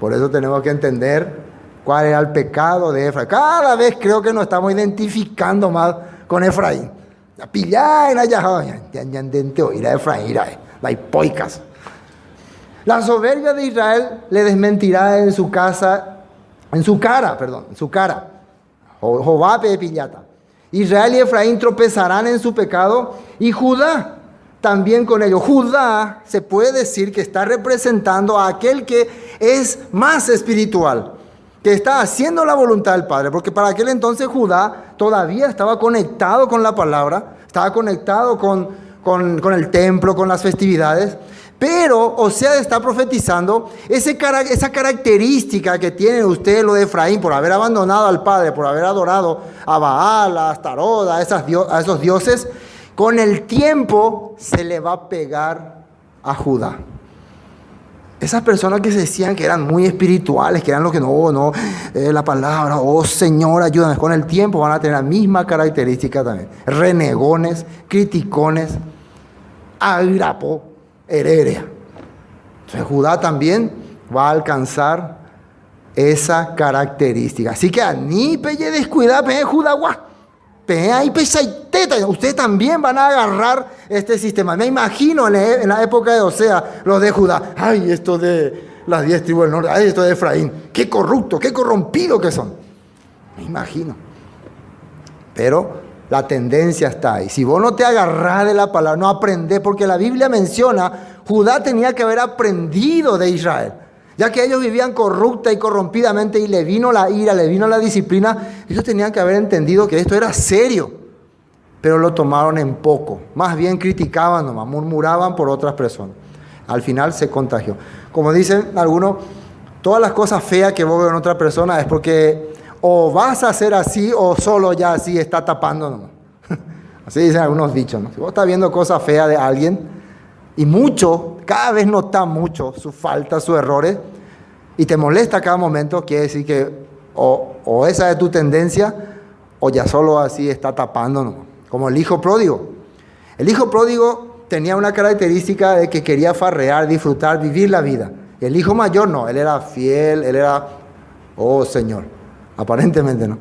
Por eso tenemos que entender cuál era el pecado de Efraín. Cada vez creo que nos estamos identificando más con Efraín. La pillá y la Efraín, la hipoicas. La soberbia de Israel le desmentirá en su cara. Jehová de pillata. Israel y Efraín tropezarán en su pecado y Judá también con ello. Judá se puede decir que está representando a aquel que es más espiritual, que está haciendo la voluntad del Padre, porque para aquel entonces Judá todavía estaba conectado con la palabra, estaba conectado con el templo, con las festividades, pero Oseas está profetizando esa característica que tienen ustedes, lo de Efraín, por haber abandonado al Padre, por haber adorado a Baal, a Astarot, a esos dioses. Con el tiempo se le va a pegar a Judá. Esas personas que se decían que eran muy espirituales, que eran los que la palabra, oh Señor, ayúdame. Con el tiempo van a tener la misma característica también. Renegones, criticones, agrapo, heredia. Entonces Judá también va a alcanzar esa característica. Así que ni pelle descuidar, Judá, guau. Ustedes también van a agarrar este sistema. Me imagino en la época de Oseas, los de Judá. Ay, esto de las 10 tribus del norte. Ay, esto de Efraín. Qué corrupto, qué corrompido que son. Me imagino. Pero la tendencia está ahí. Si vos no te agarrás de la palabra, no aprendés, porque la Biblia menciona, Judá tenía que haber aprendido de Israel. Ya que ellos vivían corrupta y corrompidamente y le vino la ira, le vino la disciplina, ellos tenían que haber entendido que esto era serio, pero lo tomaron en poco. Más bien criticaban nomás, murmuraban por otras personas. Al final se contagió. Como dicen algunos, todas las cosas feas que vos ves en otra persona es porque o vas a hacer así o solo ya así está tapando nomás. Así dicen algunos dichos, ¿no? Si vos estás viendo cosas feas de alguien y cada vez notas mucho su falta, sus errores, y te molesta a cada momento, quiere decir que o esa es tu tendencia, o ya solo así está tapando, ¿no? Como el hijo pródigo. El hijo pródigo tenía una característica de que quería farrear, disfrutar, vivir la vida. El hijo mayor no, él era fiel, él era, oh Señor, aparentemente no.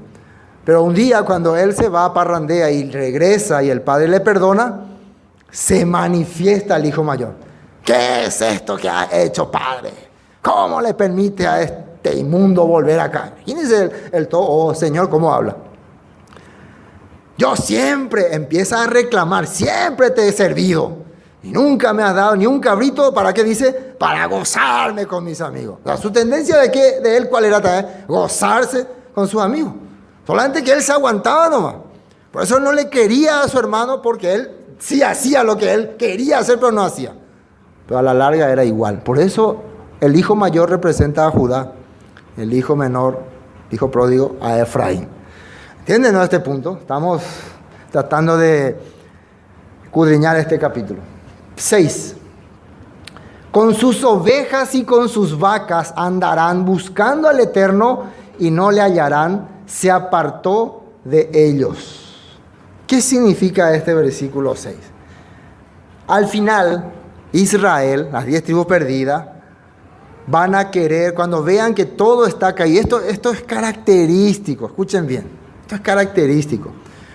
Pero un día cuando él se va a parrandea y regresa y el padre le perdona, se manifiesta el hijo mayor. ¿Qué es esto que ha hecho, padre? ¿Cómo le permite a este inmundo volver acá? Imagínense el todo, oh Señor, ¿cómo habla? Yo siempre empieza a reclamar, siempre te he servido. Y nunca me has dado ni un cabrito, ¿para qué dice? Para gozarme con mis amigos. O sea, su tendencia de él, ¿cuál era también? Gozarse con sus amigos. Solamente que él se aguantaba nomás. Por eso no le quería a su hermano, porque él sí hacía lo que él quería hacer, pero no hacía. Pero a la larga era igual. Por eso el hijo mayor representa a Judá, el hijo menor, hijo pródigo, a Efraín. ¿Entienden, no, este punto? Estamos tratando de escudriñar este capítulo. 6. Con sus ovejas y con sus vacas andarán buscando al Eterno y no le hallarán, se apartó de ellos. ¿Qué significa este versículo 6? Al final, Israel, las 10 tribus perdidas, van a querer, cuando vean que todo está caído, esto es característico, escuchen bien, esto es característico.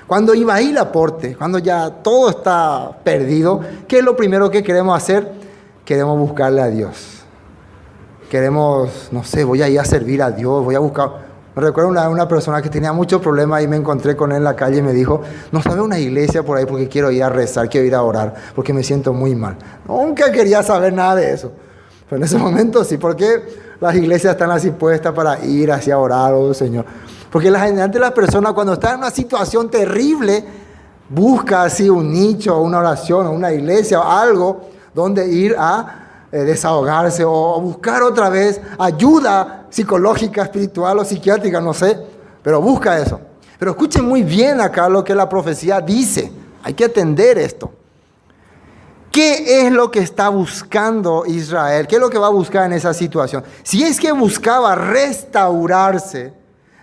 Cuando Ibaí aporte, cuando ya todo está perdido, ¿qué es lo primero que queremos hacer? Queremos buscarle a Dios. Queremos, no sé, voy a ir a servir a Dios, voy a buscar. Me recuerdo una persona que tenía muchos problemas y me encontré con él en la calle y me dijo, no sabe una iglesia por ahí porque quiero ir a rezar, quiero ir a orar, porque me siento muy mal. Nunca quería saber nada de eso. Pero en ese momento sí, porque las iglesias están así puestas para ir hacia orar, oh Señor. Porque generalmente las personas cuando están en una situación terrible, busca así un nicho, una oración, o una iglesia, o algo donde ir a desahogarse o buscar otra vez ayuda psicológica, espiritual o psiquiátrica, no sé, pero busca eso. Pero escuchen muy bien acá lo que la profecía dice. Hay que atender esto. ¿Qué es lo que está buscando Israel? ¿Qué es lo que va a buscar en esa situación? Si es que buscaba restaurarse,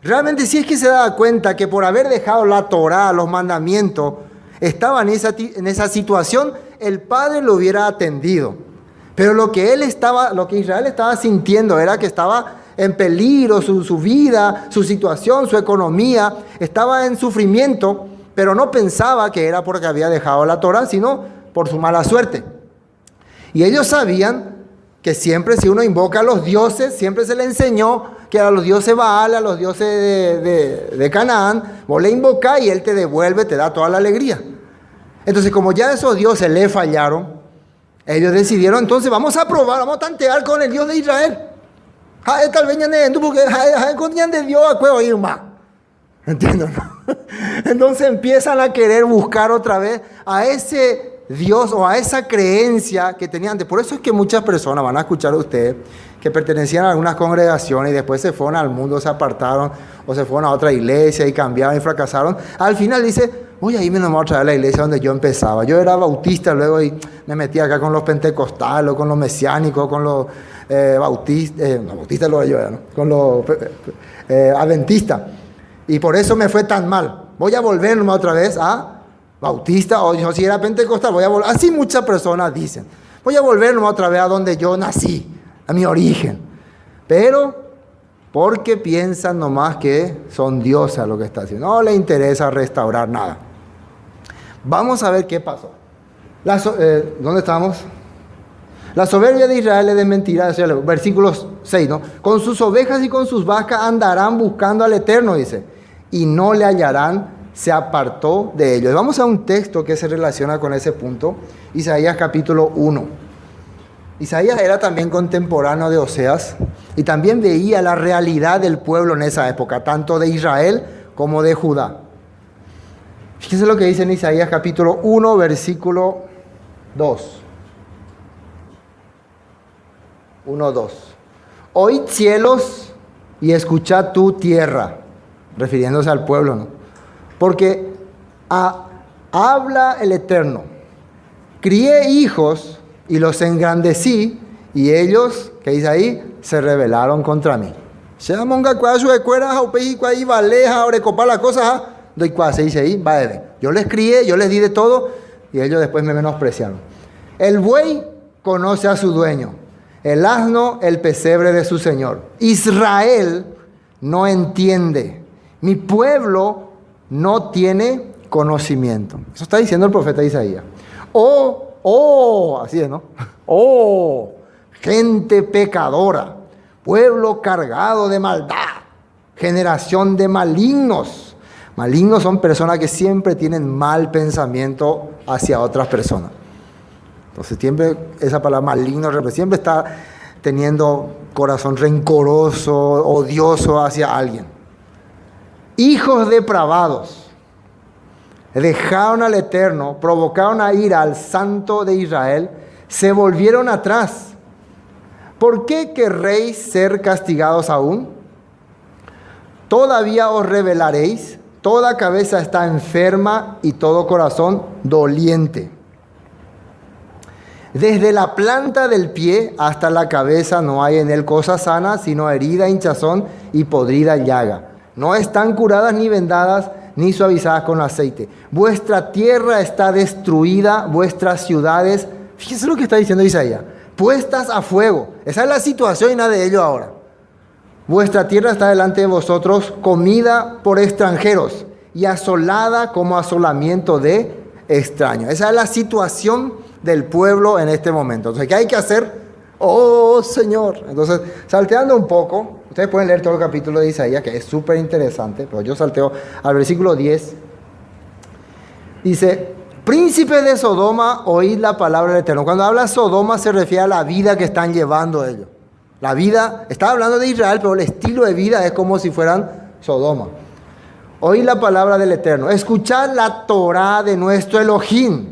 realmente si es que se daba cuenta que por haber dejado la Torá, los mandamientos, estaba en esa situación, el Padre lo hubiera atendido. Pero lo que Israel estaba sintiendo era que estaba en peligro su vida, su situación, su economía, estaba en sufrimiento, pero no pensaba que era porque había dejado la Torá, sino por su mala suerte. Y ellos sabían que siempre si uno invoca a los dioses, siempre se le enseñó que a los dioses Baal, a los dioses de Canaán, vos le invocás y él te devuelve, te da toda la alegría. Entonces, como ya esos dioses le fallaron, ellos decidieron, entonces vamos a probar, vamos a tantear con el Dios de Israel. ¿Entienden? Entonces empiezan a querer buscar otra vez a ese Dios o a esa creencia que tenían antes. Por eso es que muchas personas van a escuchar a ustedes que pertenecían a algunas congregaciones y después se fueron al mundo, se apartaron o se fueron a otra iglesia y cambiaron y fracasaron. Al final dice, voy a irme nomás otra vez a la iglesia donde yo empezaba. Yo era bautista luego y me metí acá con los pentecostales, con los mesiánicos, con los bautistas, no, bautistas lo yo era, ¿no? Con los adventistas. Y por eso me fue tan mal. Voy a volver nomás otra vez a bautista, o yo si era pentecostal, voy a volver. Así muchas personas dicen. Voy a volver nomás otra vez a donde yo nací, a mi origen. Pero porque piensan nomás que son dioses lo que está haciendo. No le interesa restaurar nada. Vamos a ver qué pasó. ¿Dónde estamos? La soberbia de Israel es de mentira. Versículos 6, ¿no? Con sus ovejas y con sus vacas andarán buscando al Eterno, dice, y no le hallarán, se apartó de ellos. Vamos a un texto que se relaciona con ese punto. Isaías capítulo 1. Isaías era también contemporáneo de Oseas y también veía la realidad del pueblo en esa época, tanto de Israel como de Judá. Fíjense lo que dice en Isaías capítulo 1, versículo 2. 1, 2. Oíd cielos y escuchad tu tierra, refiriéndose al pueblo, ¿no? Porque habla el Eterno, crié hijos y los engrandecí, y ellos, ¿qué dice ahí? Se rebelaron contra mí. Yo les crié, yo les di de todo, y ellos después me menospreciaron. El buey conoce a su dueño, el asno el pesebre de su señor. Israel no entiende, mi pueblo no tiene conocimiento. Eso está diciendo el profeta Isaías. Así es, ¿no? Gente pecadora, pueblo cargado de maldad, generación de malignos. Malignos son personas que siempre tienen mal pensamiento hacia otras personas. Entonces siempre esa palabra maligno siempre está teniendo corazón rencoroso, odioso hacia alguien. Hijos depravados, dejaron al Eterno, provocaron a ira al Santo de Israel, se volvieron atrás. ¿Por qué querréis ser castigados aún? Todavía os rebelaréis, toda cabeza está enferma y todo corazón doliente. Desde la planta del pie hasta la cabeza no hay en él cosa sana, sino herida, hinchazón y podrida llaga. No están curadas ni vendadas, ni suavizadas con aceite. Vuestra tierra está destruida, vuestras ciudades, fíjense lo que está diciendo Isaías, puestas a fuego. Esa es la situación y nada de ello ahora. Vuestra tierra está delante de vosotros, comida por extranjeros y asolada como asolamiento de extraños. Esa es la situación del pueblo en este momento. Entonces, ¿qué hay que hacer? ¡Oh, Señor! Entonces, salteando un poco, ustedes pueden leer todo el capítulo de Isaías, que es súper interesante, pero yo salteo al versículo 10. Dice, príncipes de Sodoma, oíd la palabra del Eterno. Cuando habla Sodoma se refiere a la vida que están llevando ellos. La vida, está hablando de Israel, pero el estilo de vida es como si fueran Sodoma. Oíd la palabra del Eterno. Escuchad la Torá de nuestro Elohim,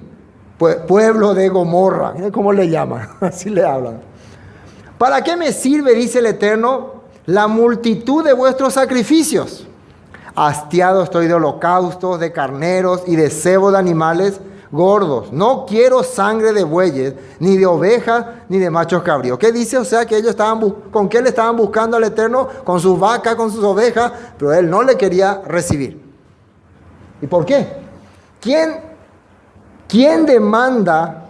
pueblo de Gomorra. Miren cómo le llaman, así le hablan. ¿Para qué me sirve, dice el Eterno, la multitud de vuestros sacrificios? Hastiado estoy de holocaustos, de carneros y de cebo de animales gordos. No quiero sangre de bueyes, ni de ovejas, ni de machos cabríos. ¿Qué dice? O sea que ellos ¿con qué le estaban buscando al Eterno? Con sus vacas, con sus ovejas, pero él no le quería recibir. ¿Y por qué? ¿Quién demanda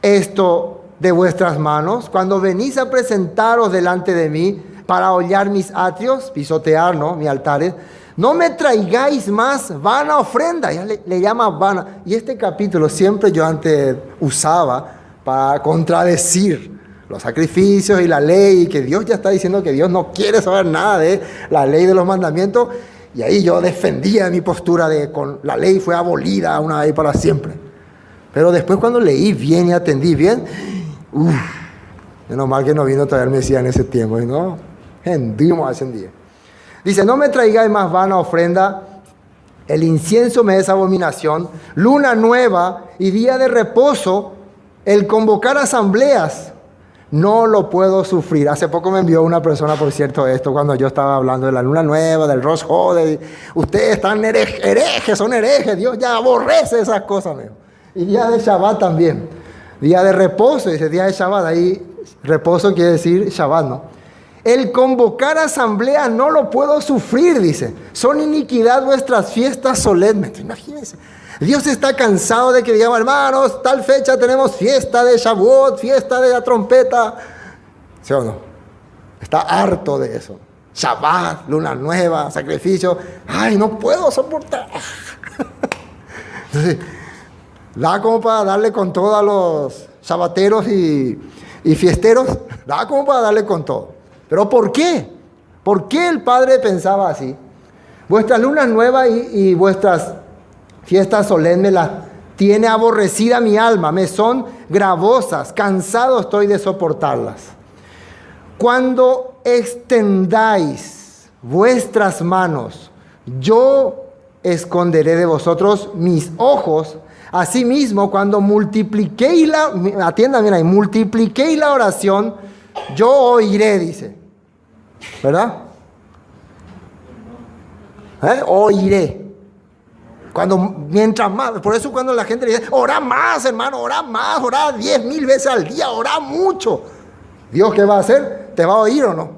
esto de vuestras manos? Cuando venís a presentaros delante de mí para hollar mis atrios, pisotear, ¿no?, mis altares, no me traigáis más vana ofrenda. Ya le llama vana. Y este capítulo siempre yo antes usaba para contradecir los sacrificios y la ley, y que Dios ya está diciendo que Dios no quiere saber nada de la ley de los mandamientos. Y ahí yo defendía mi postura de con la ley fue abolida una vez para siempre. Pero después cuando leí bien y atendí bien, menos mal que no vino todavía el Mesías en ese tiempo, ¿no? Hendimos hace un día. Dice, no me traigáis más vana ofrenda, el incienso me es abominación, luna nueva y día de reposo, el convocar asambleas, no lo puedo sufrir. Hace poco me envió una persona, por cierto, esto, cuando yo estaba hablando de la luna nueva, del Rosh Hodei, ustedes están herejes, son herejes, Dios ya aborrece esas cosas, amigo. Y día de Shabbat también, día de reposo, dice día de Shabbat, ahí reposo quiere decir Shabbat, ¿no? El convocar asamblea no lo puedo sufrir, dice. Son iniquidad vuestras fiestas solemnes. Imagínense. Dios está cansado de que digamos, hermanos, tal fecha tenemos fiesta de Shavuot, fiesta de la trompeta. ¿Sí o no? Está harto de eso. Shabbat, luna nueva, sacrificio. Ay, no puedo soportar. Entonces, da como para darle con todo a los shabateros y fiesteros. Da como para darle con todo. ¿Pero por qué? ¿Por qué el Padre pensaba así? Vuestras lunas nuevas y vuestras fiestas solemnes las tiene aborrecida mi alma, me son gravosas, cansado estoy de soportarlas. Cuando extendáis vuestras manos, yo esconderé de vosotros mis ojos. Asimismo, cuando multipliquéis atiendan bien ahí, multipliquéis la oración, yo oiré, dice. ¿Verdad? Oiré. Mientras más, por eso cuando la gente le dice, ora más, hermano, ora más, ora 10,000 veces al día, ora mucho. ¿Dios qué va a hacer? ¿Te va a oír o no?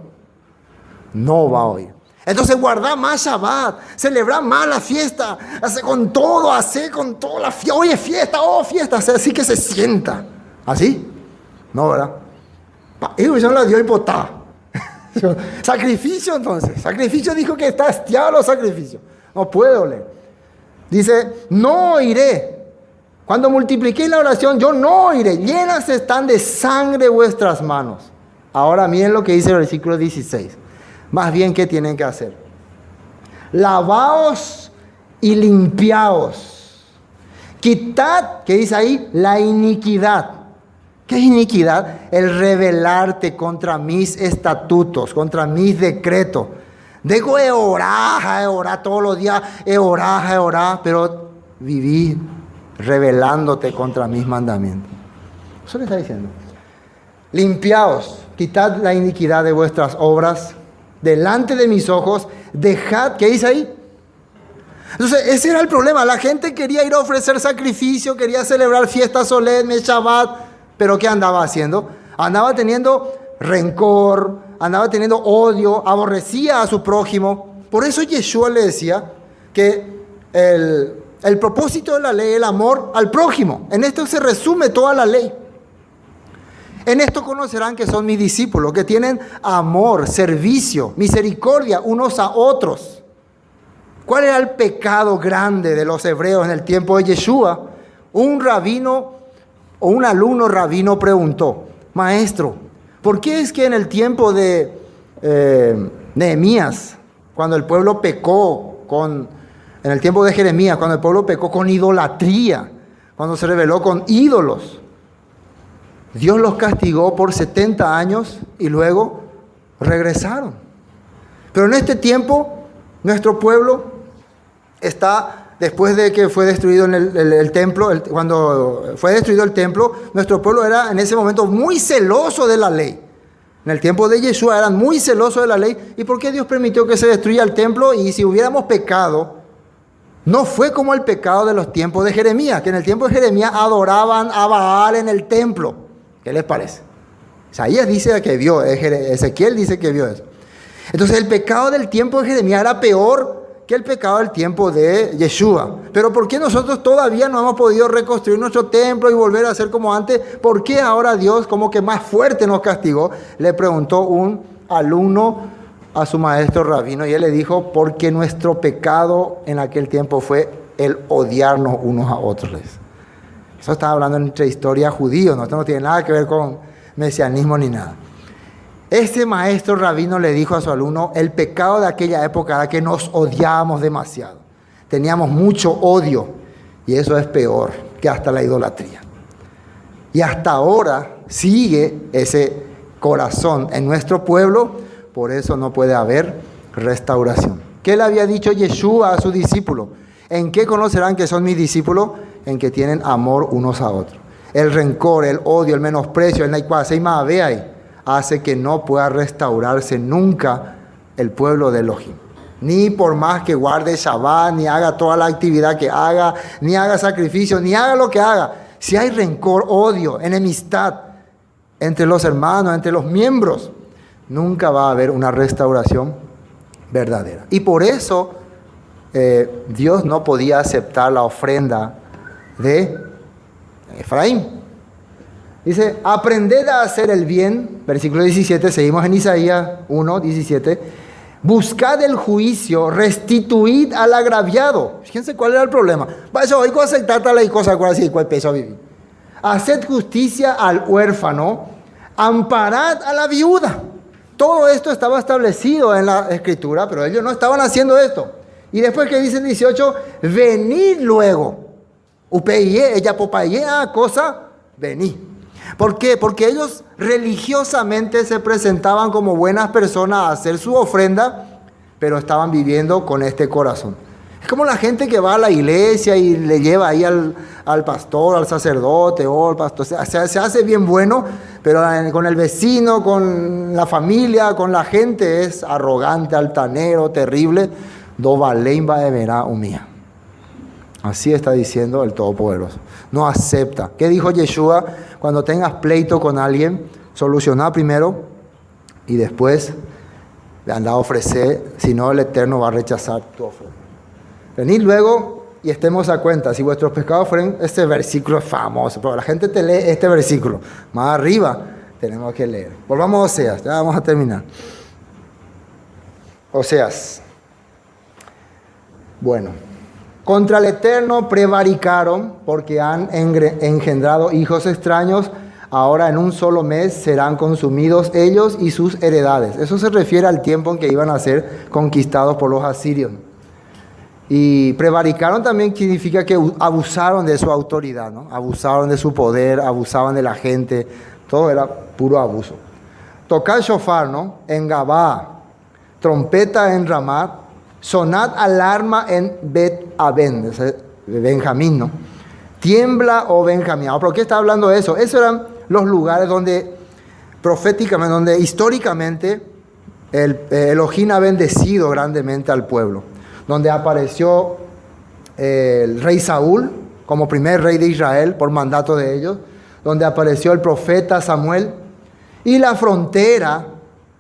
No va a oír. Entonces guarda más Shabbat, celebra más la fiesta, hace con todo la fiesta. Hoy es fiesta, fiesta, así que se sienta. ¿Así? No, ¿verdad? Eso ya la dio hipotada. Sacrificio entonces. Sacrificio dijo que está hastiado los sacrificios. No puedo leer. Dice, no oiré. Cuando multipliqué la oración, yo no oiré. Llenas están de sangre vuestras manos. Ahora miren lo que dice el versículo 16. Más bien, ¿qué tienen que hacer? Lavaos y limpiaos. Quitad, ¿qué dice ahí? La iniquidad. ¿Qué es iniquidad? El rebelarte contra mis estatutos, contra mis decretos. Dejo de orar todos los días, orar, pero viví rebelándote contra mis mandamientos. Eso le está diciendo. Limpiaos, quitad la iniquidad de vuestras obras delante de mis ojos, dejad, ¿qué dice ahí? Entonces, ese era el problema. La gente quería ir a ofrecer sacrificio, quería celebrar fiestas solemnes, Shabbat, pero ¿qué andaba haciendo? Andaba teniendo rencor, andaba teniendo odio, aborrecía a su prójimo. Por eso Yeshua le decía que el propósito de la ley es el amor al prójimo. En esto se resume toda la ley. En esto conocerán que son mis discípulos, que tienen amor, servicio, misericordia unos a otros. ¿Cuál era el pecado grande de los hebreos en el tiempo de Yeshua? Un rabino o un alumno rabino preguntó: maestro, ¿por qué es que en el tiempo de Nehemías, cuando el pueblo pecó en el tiempo de Jeremías, cuando el pueblo pecó con idolatría, cuando se rebeló con ídolos, Dios los castigó por 70 años y luego regresaron? Pero en este tiempo, nuestro pueblo está, después de que fue destruido el templo, cuando fue destruido el templo, nuestro pueblo era en ese momento muy celoso de la ley. En el tiempo de Yeshua eran muy celosos de la ley. ¿Y por qué Dios permitió que se destruya el templo? Y si hubiéramos pecado, no fue como el pecado de los tiempos de Jeremías, que en el tiempo de Jeremías adoraban a Baal en el templo. ¿Qué les parece? Isaías dice que vio, Ezequiel dice que vio eso. Entonces el pecado del tiempo de Jeremías era peor que el pecado del tiempo de Yeshua. Pero ¿por qué nosotros todavía no hemos podido reconstruir nuestro templo y volver a ser como antes? ¿Por qué ahora Dios como que más fuerte nos castigó? Le preguntó un alumno a su maestro rabino y él le dijo: porque nuestro pecado en aquel tiempo fue el odiarnos unos a otros. Eso está hablando entre historia judío, no, esto no tiene nada que ver con mesianismo ni nada. Este maestro rabino le dijo a su alumno: el pecado de aquella época era que nos odiábamos demasiado. Teníamos mucho odio y eso es peor que hasta la idolatría. Y hasta ahora sigue ese corazón en nuestro pueblo, por eso no puede haber restauración. ¿Qué le había dicho Yeshua a sus discípulos? ¿En qué conocerán que son mis discípulos? En que tienen amor unos a otros. El rencor, el odio, el menosprecio, el naikwaseima ahí hace que no pueda restaurarse nunca el pueblo de Elohim. Ni por más que guarde Shabbat, ni haga toda la actividad que haga, ni haga sacrificio, ni haga lo que haga. Si hay rencor, odio, enemistad entre los hermanos, entre los miembros, nunca va a haber una restauración verdadera. Y por eso Dios no podía aceptar la ofrenda de Efraín. Dice: aprended a hacer el bien, versículo 17, seguimos en Isaías 1, 17. Buscad el juicio, restituid al agraviado. Fíjense cuál era el problema. Eso, hay que aceptar tal y cosa, cuál peso vivir. Haced justicia al huérfano, amparad a la viuda. Todo esto estaba establecido en la escritura, pero ellos no estaban haciendo esto. Y después que dice el 18, venid luego. Upeye, ella popaye, cosa, venid. ¿Por qué? Porque ellos religiosamente se presentaban como buenas personas a hacer su ofrenda, pero estaban viviendo con este corazón. Es como la gente que va a la iglesia y le lleva ahí al pastor, al sacerdote o al pastor. Se hace bien bueno, pero con el vecino, con la familia, con la gente es arrogante, altanero, terrible. Do valein va de verá humía. Así está diciendo el Todopoderoso. No acepta. ¿Qué dijo Yeshua? Cuando tengas pleito con alguien, soluciona primero y después le anda a ofrecer, si no el Eterno va a rechazar tu ofrenda. Venid luego y estemos a cuenta. Si vuestros pecados fueren, este versículo es famoso, pero la gente te lee este versículo. Más arriba tenemos que leer. Volvamos a Oseas, ya vamos a terminar. Oseas. Bueno. Contra el Eterno prevaricaron porque han engendrado hijos extraños. Ahora en un solo mes serán consumidos ellos y sus heredades. Eso se refiere al tiempo en que iban a ser conquistados por los asirios. Y prevaricaron también significa que abusaron de su autoridad, ¿no? Abusaron de su poder, abusaban de la gente, todo era puro abuso. Tocar shofar, ¿no? En Gabá, trompeta en Ramat, sonad alarma en Bet-Aben, Benjamín, ¿no? Tiembla, oh Benjamín. ¿Por qué está hablando de eso? Esos eran los lugares donde proféticamente, donde históricamente Elohim ha bendecido grandemente al pueblo. Donde apareció el rey Saúl como primer rey de Israel por mandato de ellos, donde apareció el profeta Samuel, y la frontera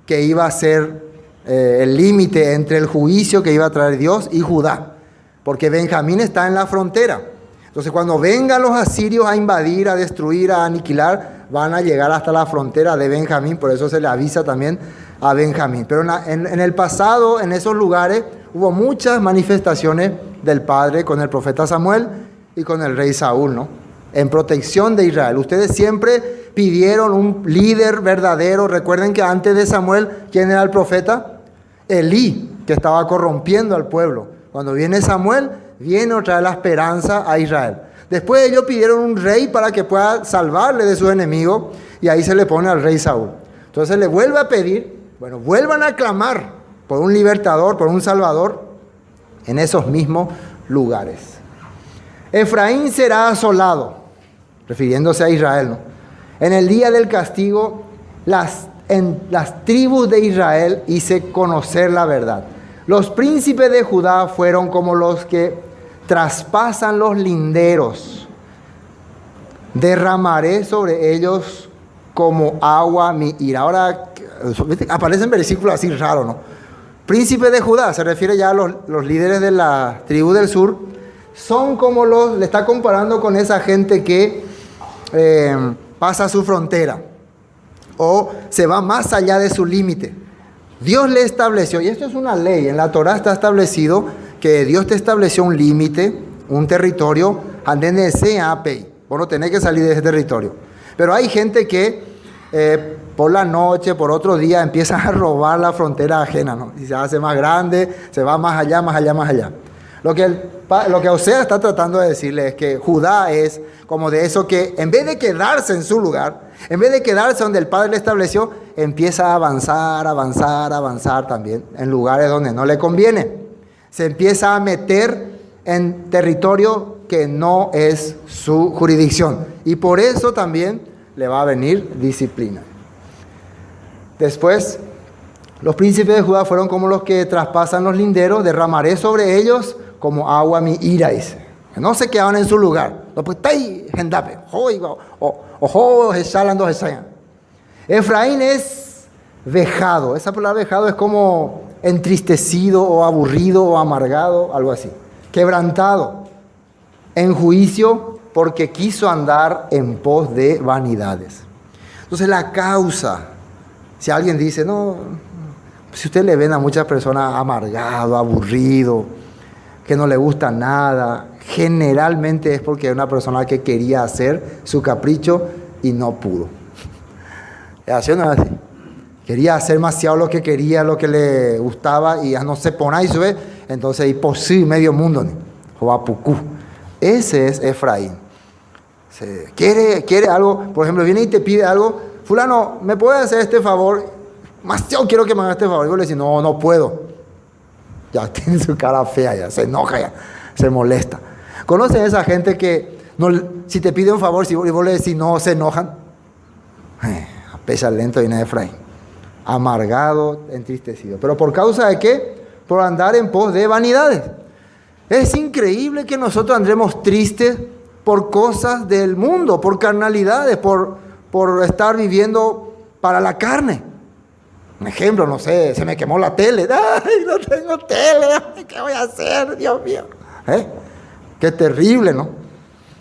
que iba a ser el límite entre el juicio que iba a traer Dios y Judá, porque Benjamín está en la frontera. Entonces cuando vengan los asirios a invadir, a destruir, a aniquilar, van a llegar hasta la frontera de Benjamín, por eso se le avisa también a Benjamín. Pero en el pasado, en esos lugares, hubo muchas manifestaciones del Padre con el profeta Samuel y con el rey Saúl, ¿no? En protección de Israel. Ustedes siempre pidieron un líder verdadero. Recuerden que antes de Samuel, ¿quién era el profeta? Elí, que estaba corrompiendo al pueblo. Cuando viene Samuel, viene otra vez la esperanza a Israel. Después ellos pidieron un rey para que pueda salvarle de sus enemigos, y ahí se le pone al rey Saúl. Entonces le vuelve a pedir, bueno, vuelvan a clamar por un libertador, por un salvador, en esos mismos lugares. Efraín será asolado, refiriéndose a Israel, ¿no? En el día del castigo, en las tribus de Israel hice conocer la verdad. Los príncipes de Judá fueron como los que traspasan los linderos. Derramaré sobre ellos como agua mi ira. Ahora aparecen versículos así raros, ¿no? Príncipe de Judá, se refiere ya a los líderes de la tribu del sur, son como le está comparando con esa gente que pasa su frontera o se va más allá de su límite. Dios le estableció, y esto es una ley, en la Torá está establecido que Dios te estableció un límite, un territorio, vos no tenés que salir de ese territorio. Pero hay gente que por la noche, por otro día, empieza a robar la frontera ajena, ¿no? Y se hace más grande, se va más allá, más allá, más allá. Lo que Oseas está tratando de decirle es que Judá es como de eso que en vez de quedarse en su lugar, en vez de quedarse donde el Padre le estableció, empieza a avanzar, avanzar, avanzar también en lugares donde no le conviene. Se empieza a meter en territorio que no es su jurisdicción. Y por eso también le va a venir disciplina. Después, los príncipes de Judá fueron como los que traspasan los linderos, derramaré sobre ellos como agua mi ira, dice. Que no se quedaban en su lugar. Efraín es vejado. Esa palabra vejado es como entristecido o aburrido o amargado, algo así. Quebrantado, en juicio porque quiso andar en pos de vanidades. Entonces la causa, si alguien dice, no, si usted le ven a muchas personas amargado, aburrido, que no le gusta nada, generalmente es porque es una persona que quería hacer su capricho y no pudo. ¿Así o no es así? Quería hacer demasiado lo que quería, lo que le gustaba, y ya no se pone ahí, ¿sube? Entonces imposible medio mundo, Joapucú. Ese es Efraín. Quiere algo, por ejemplo, viene y te pide algo, fulano, ¿me puedes hacer este favor? Más yo quiero que me haga este favor. Y vos le decís, no puedo. Ya tiene su cara fea, ya se enoja, ya se molesta. ¿Conocen a esa gente que no, si te pide un favor, si vos le decís no, se enojan? Pesa lento viene de Efraín. Amargado, entristecido. ¿Pero por causa de qué? Por andar en pos de vanidades. Es increíble que nosotros andremos tristes por cosas del mundo, por carnalidades, por estar viviendo para la carne. Un ejemplo, no sé, se me quemó la tele. ¡Ay, no tengo tele! ¿Qué voy a hacer, Dios mío? Qué terrible, ¿no?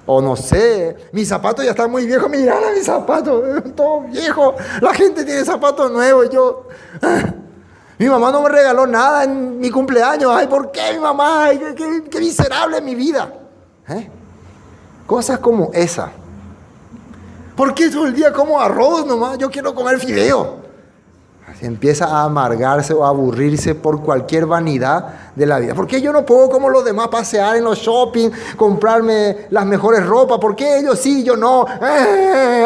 O no sé, mis zapatos ya están muy viejos. Mirá mis zapatos, todo viejo. La gente tiene zapatos nuevos. Yo, mi mamá no me regaló nada en mi cumpleaños. Ay, ¿por qué mi mamá? Ay, qué miserable es mi vida. Cosas como esa. ¿Por qué todo el día como arroz nomás? Yo quiero comer fideo. Empieza a amargarse o a aburrirse por cualquier vanidad de la vida. ¿Por qué yo no puedo como los demás pasear en los shopping, comprarme las mejores ropas? ¿Por qué ellos sí, yo no?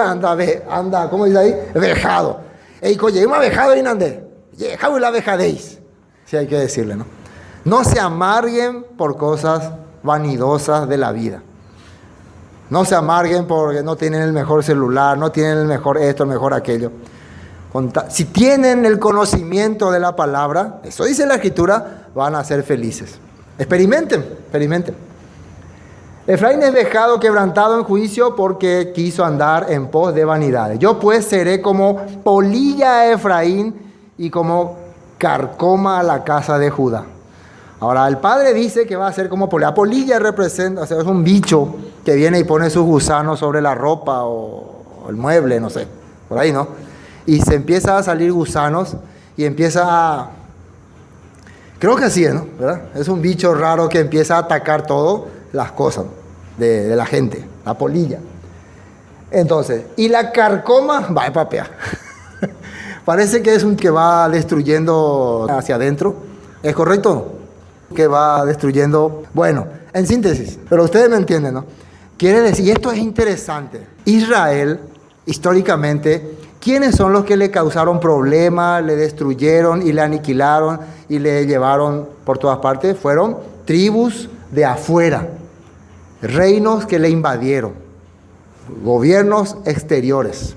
Anda, ¿cómo dice ahí? Vejado. Ey, coye, una vejado y nande. Dejad la vejadéis. Sí hay que decirle, ¿no? No se amarguen por cosas vanidosas de la vida. No se amarguen porque no tienen el mejor celular, no tienen el mejor esto, el mejor aquello. Si tienen el conocimiento de la palabra, eso dice la Escritura, van a ser felices. Experimenten. Efraín es vejado, quebrantado en juicio porque quiso andar en pos de vanidades. Yo pues seré como polilla a Efraín y como carcoma a la casa de Judá. Ahora, el padre dice que va a ser como polilla. La polilla representa, o sea, es un bicho que viene y pone sus gusanos sobre la ropa o el mueble, no sé, por ahí, ¿no? Y se empieza a salir gusanos y empieza a... Creo que así es, ¿no? ¿Verdad? Es un bicho raro que empieza a atacar todas las cosas de la gente, la polilla. Entonces, y la carcoma va a papear. Parece que es un que va destruyendo hacia adentro. ¿Es correcto? Que va destruyendo... Bueno, en síntesis, pero ustedes me entienden, ¿no? Quiere decir, y esto es interesante, Israel, históricamente... ¿Quiénes son los que le causaron problemas, le destruyeron y le aniquilaron y le llevaron por todas partes? Fueron tribus de afuera, reinos que le invadieron, gobiernos exteriores.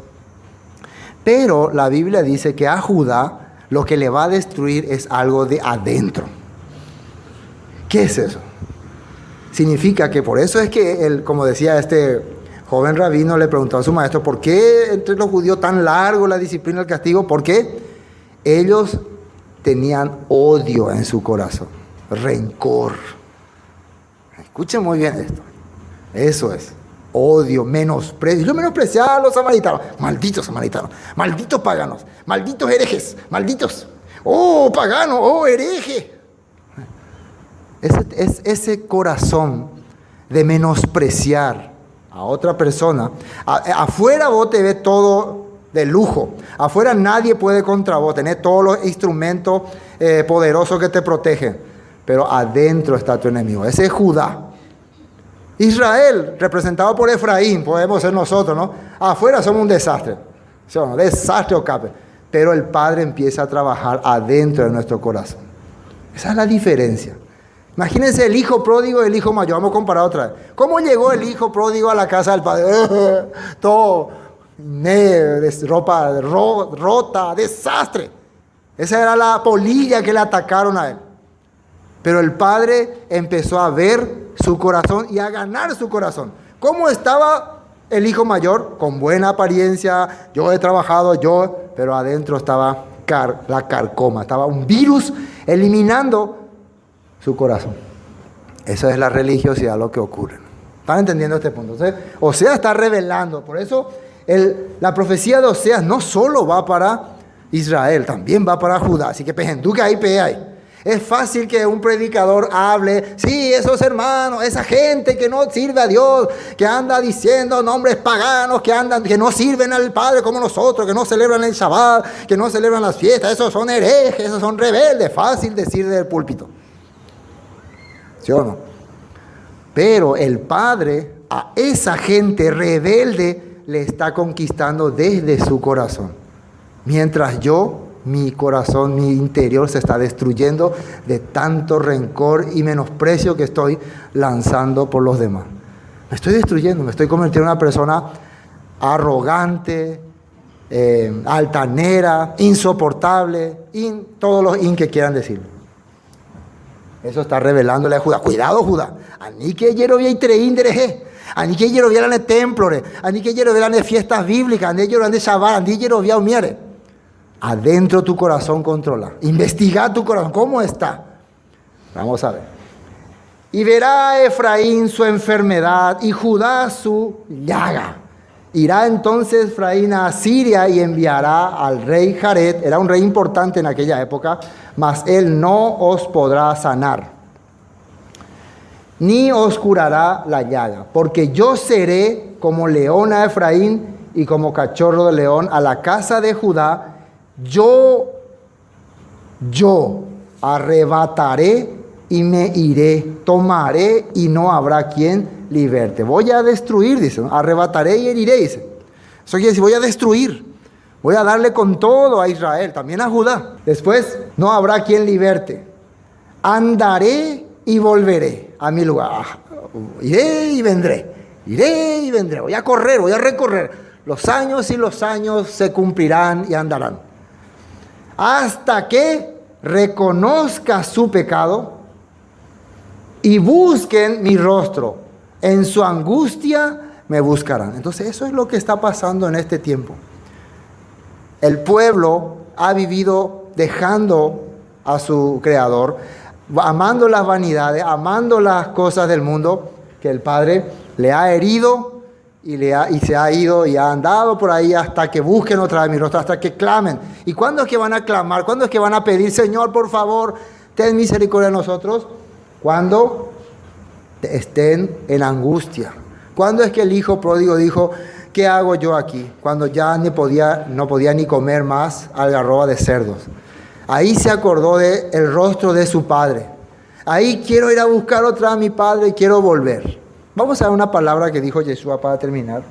Pero la Biblia dice que a Judá lo que le va a destruir es algo de adentro. ¿Qué es eso? Significa que por eso es que, como decía este joven rabino, le preguntó a su maestro, ¿por qué entre los judíos tan largo la disciplina y el castigo? Porque ellos tenían odio en su corazón, rencor. Escuchen muy bien esto. Eso es, odio, menosprecio. Yo menospreciaba a los samaritanos. Malditos samaritanos, malditos paganos, malditos herejes, malditos. Oh, pagano, oh, hereje. Ese corazón de menospreciar a otra persona. Afuera vos te ves todo de lujo. Afuera nadie puede contra vos. Tenés todos los instrumentos poderosos que te protegen. Pero adentro está tu enemigo. Ese es Judá. Israel, representado por Efraín, podemos ser nosotros, ¿no? Afuera somos un desastre. Somos un desastre o cape. Pero el Padre empieza a trabajar adentro de nuestro corazón. Esa es la diferencia. Imagínense el hijo pródigo y el hijo mayor. Vamos a comparar otra vez. ¿Cómo llegó el hijo pródigo a la casa del padre? Todo negro, ropa rota, desastre. Esa era la polilla que le atacaron a él. Pero el padre empezó a ver su corazón y a ganar su corazón. ¿Cómo estaba el hijo mayor? Con buena apariencia. Yo he trabajado, pero adentro estaba la carcoma. Estaba un virus eliminando su corazón. Esa es la religiosidad, lo que ocurre. ¿Están entendiendo este punto? Entonces, Oseas está revelando. Por eso la profecía de Oseas no solo va para Israel, también va para Judá. Así que pejenduque ahí, ahí. Es fácil que un predicador hable, sí, esos hermanos, esa gente que no sirve a Dios, que anda diciendo nombres paganos, que no sirven al Padre como nosotros, que no celebran el Shabbat, que no celebran las fiestas, esos son herejes, esos son rebeldes. Fácil decir del púlpito. ¿Sí o no? Pero el Padre a esa gente rebelde le está conquistando desde su corazón. Mientras mi corazón, mi interior se está destruyendo de tanto rencor y menosprecio que estoy lanzando por los demás. Me estoy destruyendo, me estoy convirtiendo en una persona arrogante, altanera, insoportable, todos los que quieran decirlo. Eso está revelándole a Judá. Cuidado, Judá. Ani que quiero ver treín dereje. Ani que quiero ver en el templo. Ani que quiero ver en fiestas bíblicas. Ani quiero ver en Shabbat. Ani quiero ver miere. Adentro tu corazón controla. Investiga tu corazón. ¿Cómo está? Vamos a ver. Y verá Efraín su enfermedad y Judá su llaga. Irá entonces Efraín a Asiria y enviará al rey Jared. Era un rey importante en aquella época. Mas él no os podrá sanar, ni os curará la llaga, porque yo seré como león a Efraín y como cachorro de león a la casa de Judá. Yo yo arrebataré y me iré, tomaré y no habrá quien liberte. Voy a destruir, dice, ¿no? Arrebataré y heriré, dice. Eso quiere decir, voy a destruir. Voy a darle con todo a Israel, también a Judá. Después, no habrá quien liberte. Andaré y volveré a mi lugar. Iré y vendré. Iré y vendré. Voy a correr, voy a recorrer. Los años y los años se cumplirán y andarán. Hasta que reconozca su pecado y busquen mi rostro. En su angustia me buscarán. Entonces eso es lo que está pasando en este tiempo. El pueblo ha vivido dejando a su Creador, amando las vanidades, amando las cosas del mundo, que el Padre le ha herido y se ha ido y ha andado por ahí hasta que busquen otra vez mi rostro, hasta que clamen. ¿Y cuándo es que van a clamar? ¿Cuándo es que van a pedir, Señor, por favor, ten misericordia de nosotros? Cuando estén en angustia. ¿Cuándo es que el hijo pródigo dijo, ¿qué hago yo aquí? Cuando ya no podía ni comer más algarroba de cerdos. Ahí se acordó del rostro de su padre. Ahí quiero ir a buscar otra vez a mi padre y quiero volver. Vamos a ver una palabra que dijo Yeshua para terminar.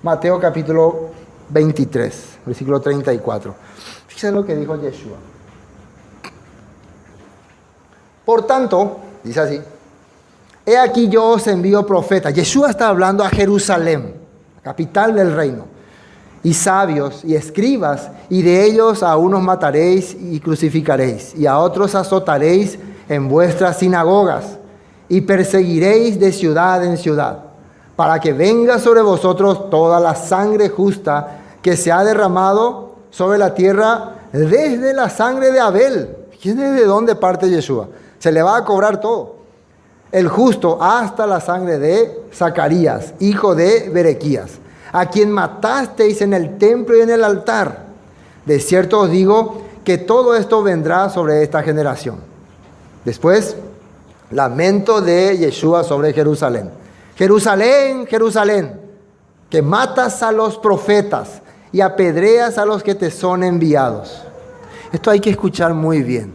Mateo capítulo 23, versículo 34. Fíjense lo que dijo Yeshua. Por tanto, dice así, he aquí yo os envío profetas. Yeshua está hablando a Jerusalén, capital del reino, y sabios y escribas, y de ellos a unos mataréis y crucificaréis, y a otros azotaréis en vuestras sinagogas, y perseguiréis de ciudad en ciudad, para que venga sobre vosotros toda la sangre justa que se ha derramado sobre la tierra desde la sangre de Abel. Fíjense de dónde parte Yeshua. Se le va a cobrar todo. El justo hasta la sangre de Zacarías, hijo de Berequías, a quien matasteis en el templo y en el altar. De cierto os digo que todo esto vendrá sobre esta generación. Después, lamento de Yeshua sobre Jerusalén. Jerusalén, Jerusalén, que matas a los profetas y apedreas a los que te son enviados. Esto hay que escuchar muy bien.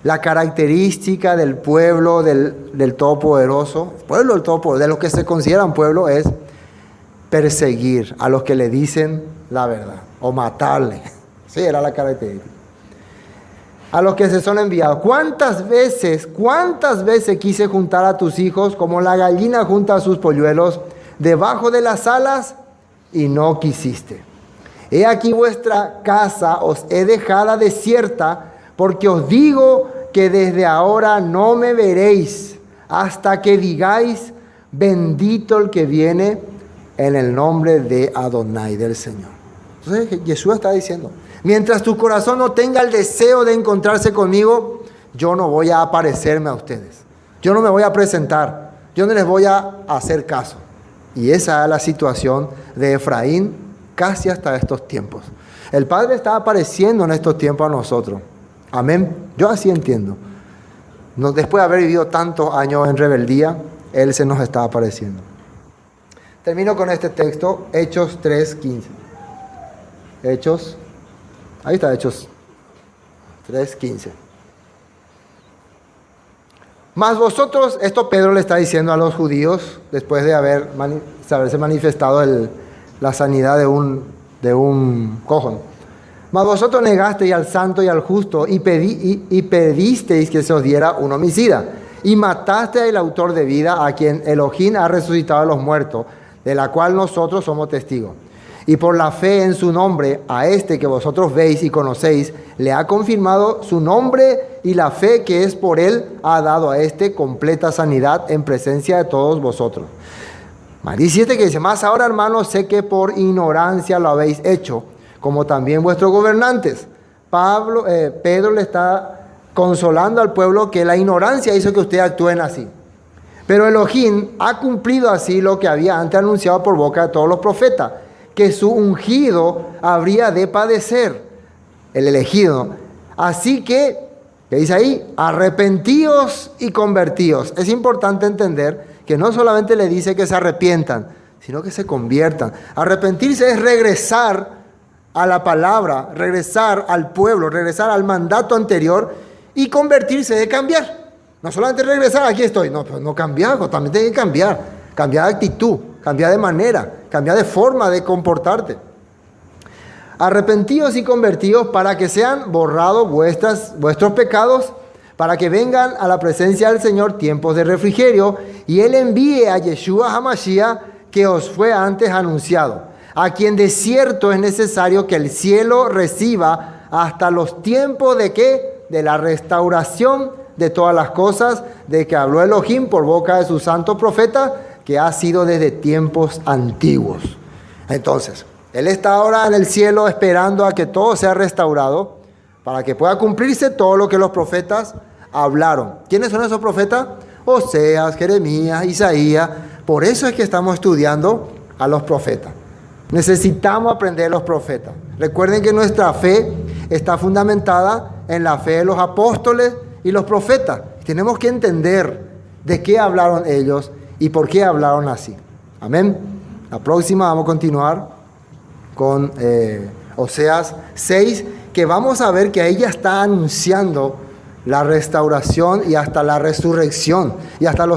La característica del pueblo del Todopoderoso, pueblo del Todopoderoso, de los que se consideran pueblo, es perseguir a los que le dicen la verdad o matarle. Sí, era la característica. A los que se son enviados. ¿Cuántas veces quise juntar a tus hijos como la gallina junta a sus polluelos debajo de las alas y no quisiste? He aquí vuestra casa os he dejada desierta, porque os digo que desde ahora no me veréis hasta que digáis, bendito el que viene en el nombre de Adonai, del Señor. Entonces Jesús está diciendo, mientras tu corazón no tenga el deseo de encontrarse conmigo, yo no voy a aparecerme a ustedes. Yo no me voy a presentar. Yo no les voy a hacer caso. Y esa es la situación de Efraín casi hasta estos tiempos. El Padre está apareciendo en estos tiempos a nosotros. Amén. Yo así entiendo. Después de haber vivido tantos años en rebeldía, Él se nos está apareciendo. Termino con este texto, Hechos 3:15. Ahí está, Hechos 3:15. Mas vosotros, esto Pedro le está diciendo a los judíos, después de haberse manifestado la sanidad de un cojo. Mas vosotros negasteis al santo y al justo y pedisteis que se os diera un homicida. Y mataste al autor de vida, a quien Elohim ha resucitado a los muertos, de la cual nosotros somos testigos. Y por la fe en su nombre, a este que vosotros veis y conocéis, le ha confirmado su nombre, y la fe que es por él ha dado a este completa sanidad en presencia de todos vosotros. Más 17 que dice, más ahora, hermanos, sé que por ignorancia lo habéis hecho, como también vuestros gobernantes. Pedro le está consolando al pueblo que la ignorancia hizo que ustedes actúen así. Pero Elohim ha cumplido así lo que había antes anunciado por boca de todos los profetas, que su ungido habría de padecer, el elegido. Así que, ¿qué dice ahí? Arrepentíos y convertíos. Es importante entender que no solamente le dice que se arrepientan, sino que se conviertan. Arrepentirse es regresar a la palabra, regresar al pueblo, regresar al mandato anterior y convertirse, de cambiar. No solamente regresar, aquí estoy, no, pero no cambiar, también tiene que cambiar de actitud, cambiar de manera, cambiar de forma de comportarte. Arrepentidos y convertidos para que sean borrados vuestros pecados, para que vengan a la presencia del Señor tiempos de refrigerio, y Él envíe a Yeshua HaMashiach, que os fue antes anunciado, a quien de cierto es necesario que el cielo reciba hasta los tiempos de ¿qué? De la restauración de todas las cosas, de que habló Elohim por boca de su santo profeta, que ha sido desde tiempos antiguos. Entonces, Él está ahora en el cielo esperando a que todo sea restaurado, para que pueda cumplirse todo lo que los profetas hablaron. ¿Quiénes son esos profetas? Oseas, Jeremías, Isaías. Por eso es que estamos estudiando a los profetas. Necesitamos aprender los profetas. Recuerden que nuestra fe está fundamentada en la fe de los apóstoles y los profetas. Tenemos que entender de qué hablaron ellos y por qué hablaron así. Amén. La próxima vamos a continuar con Oseas 6, que vamos a ver que ahí ya está anunciando la restauración y hasta la resurrección y hasta los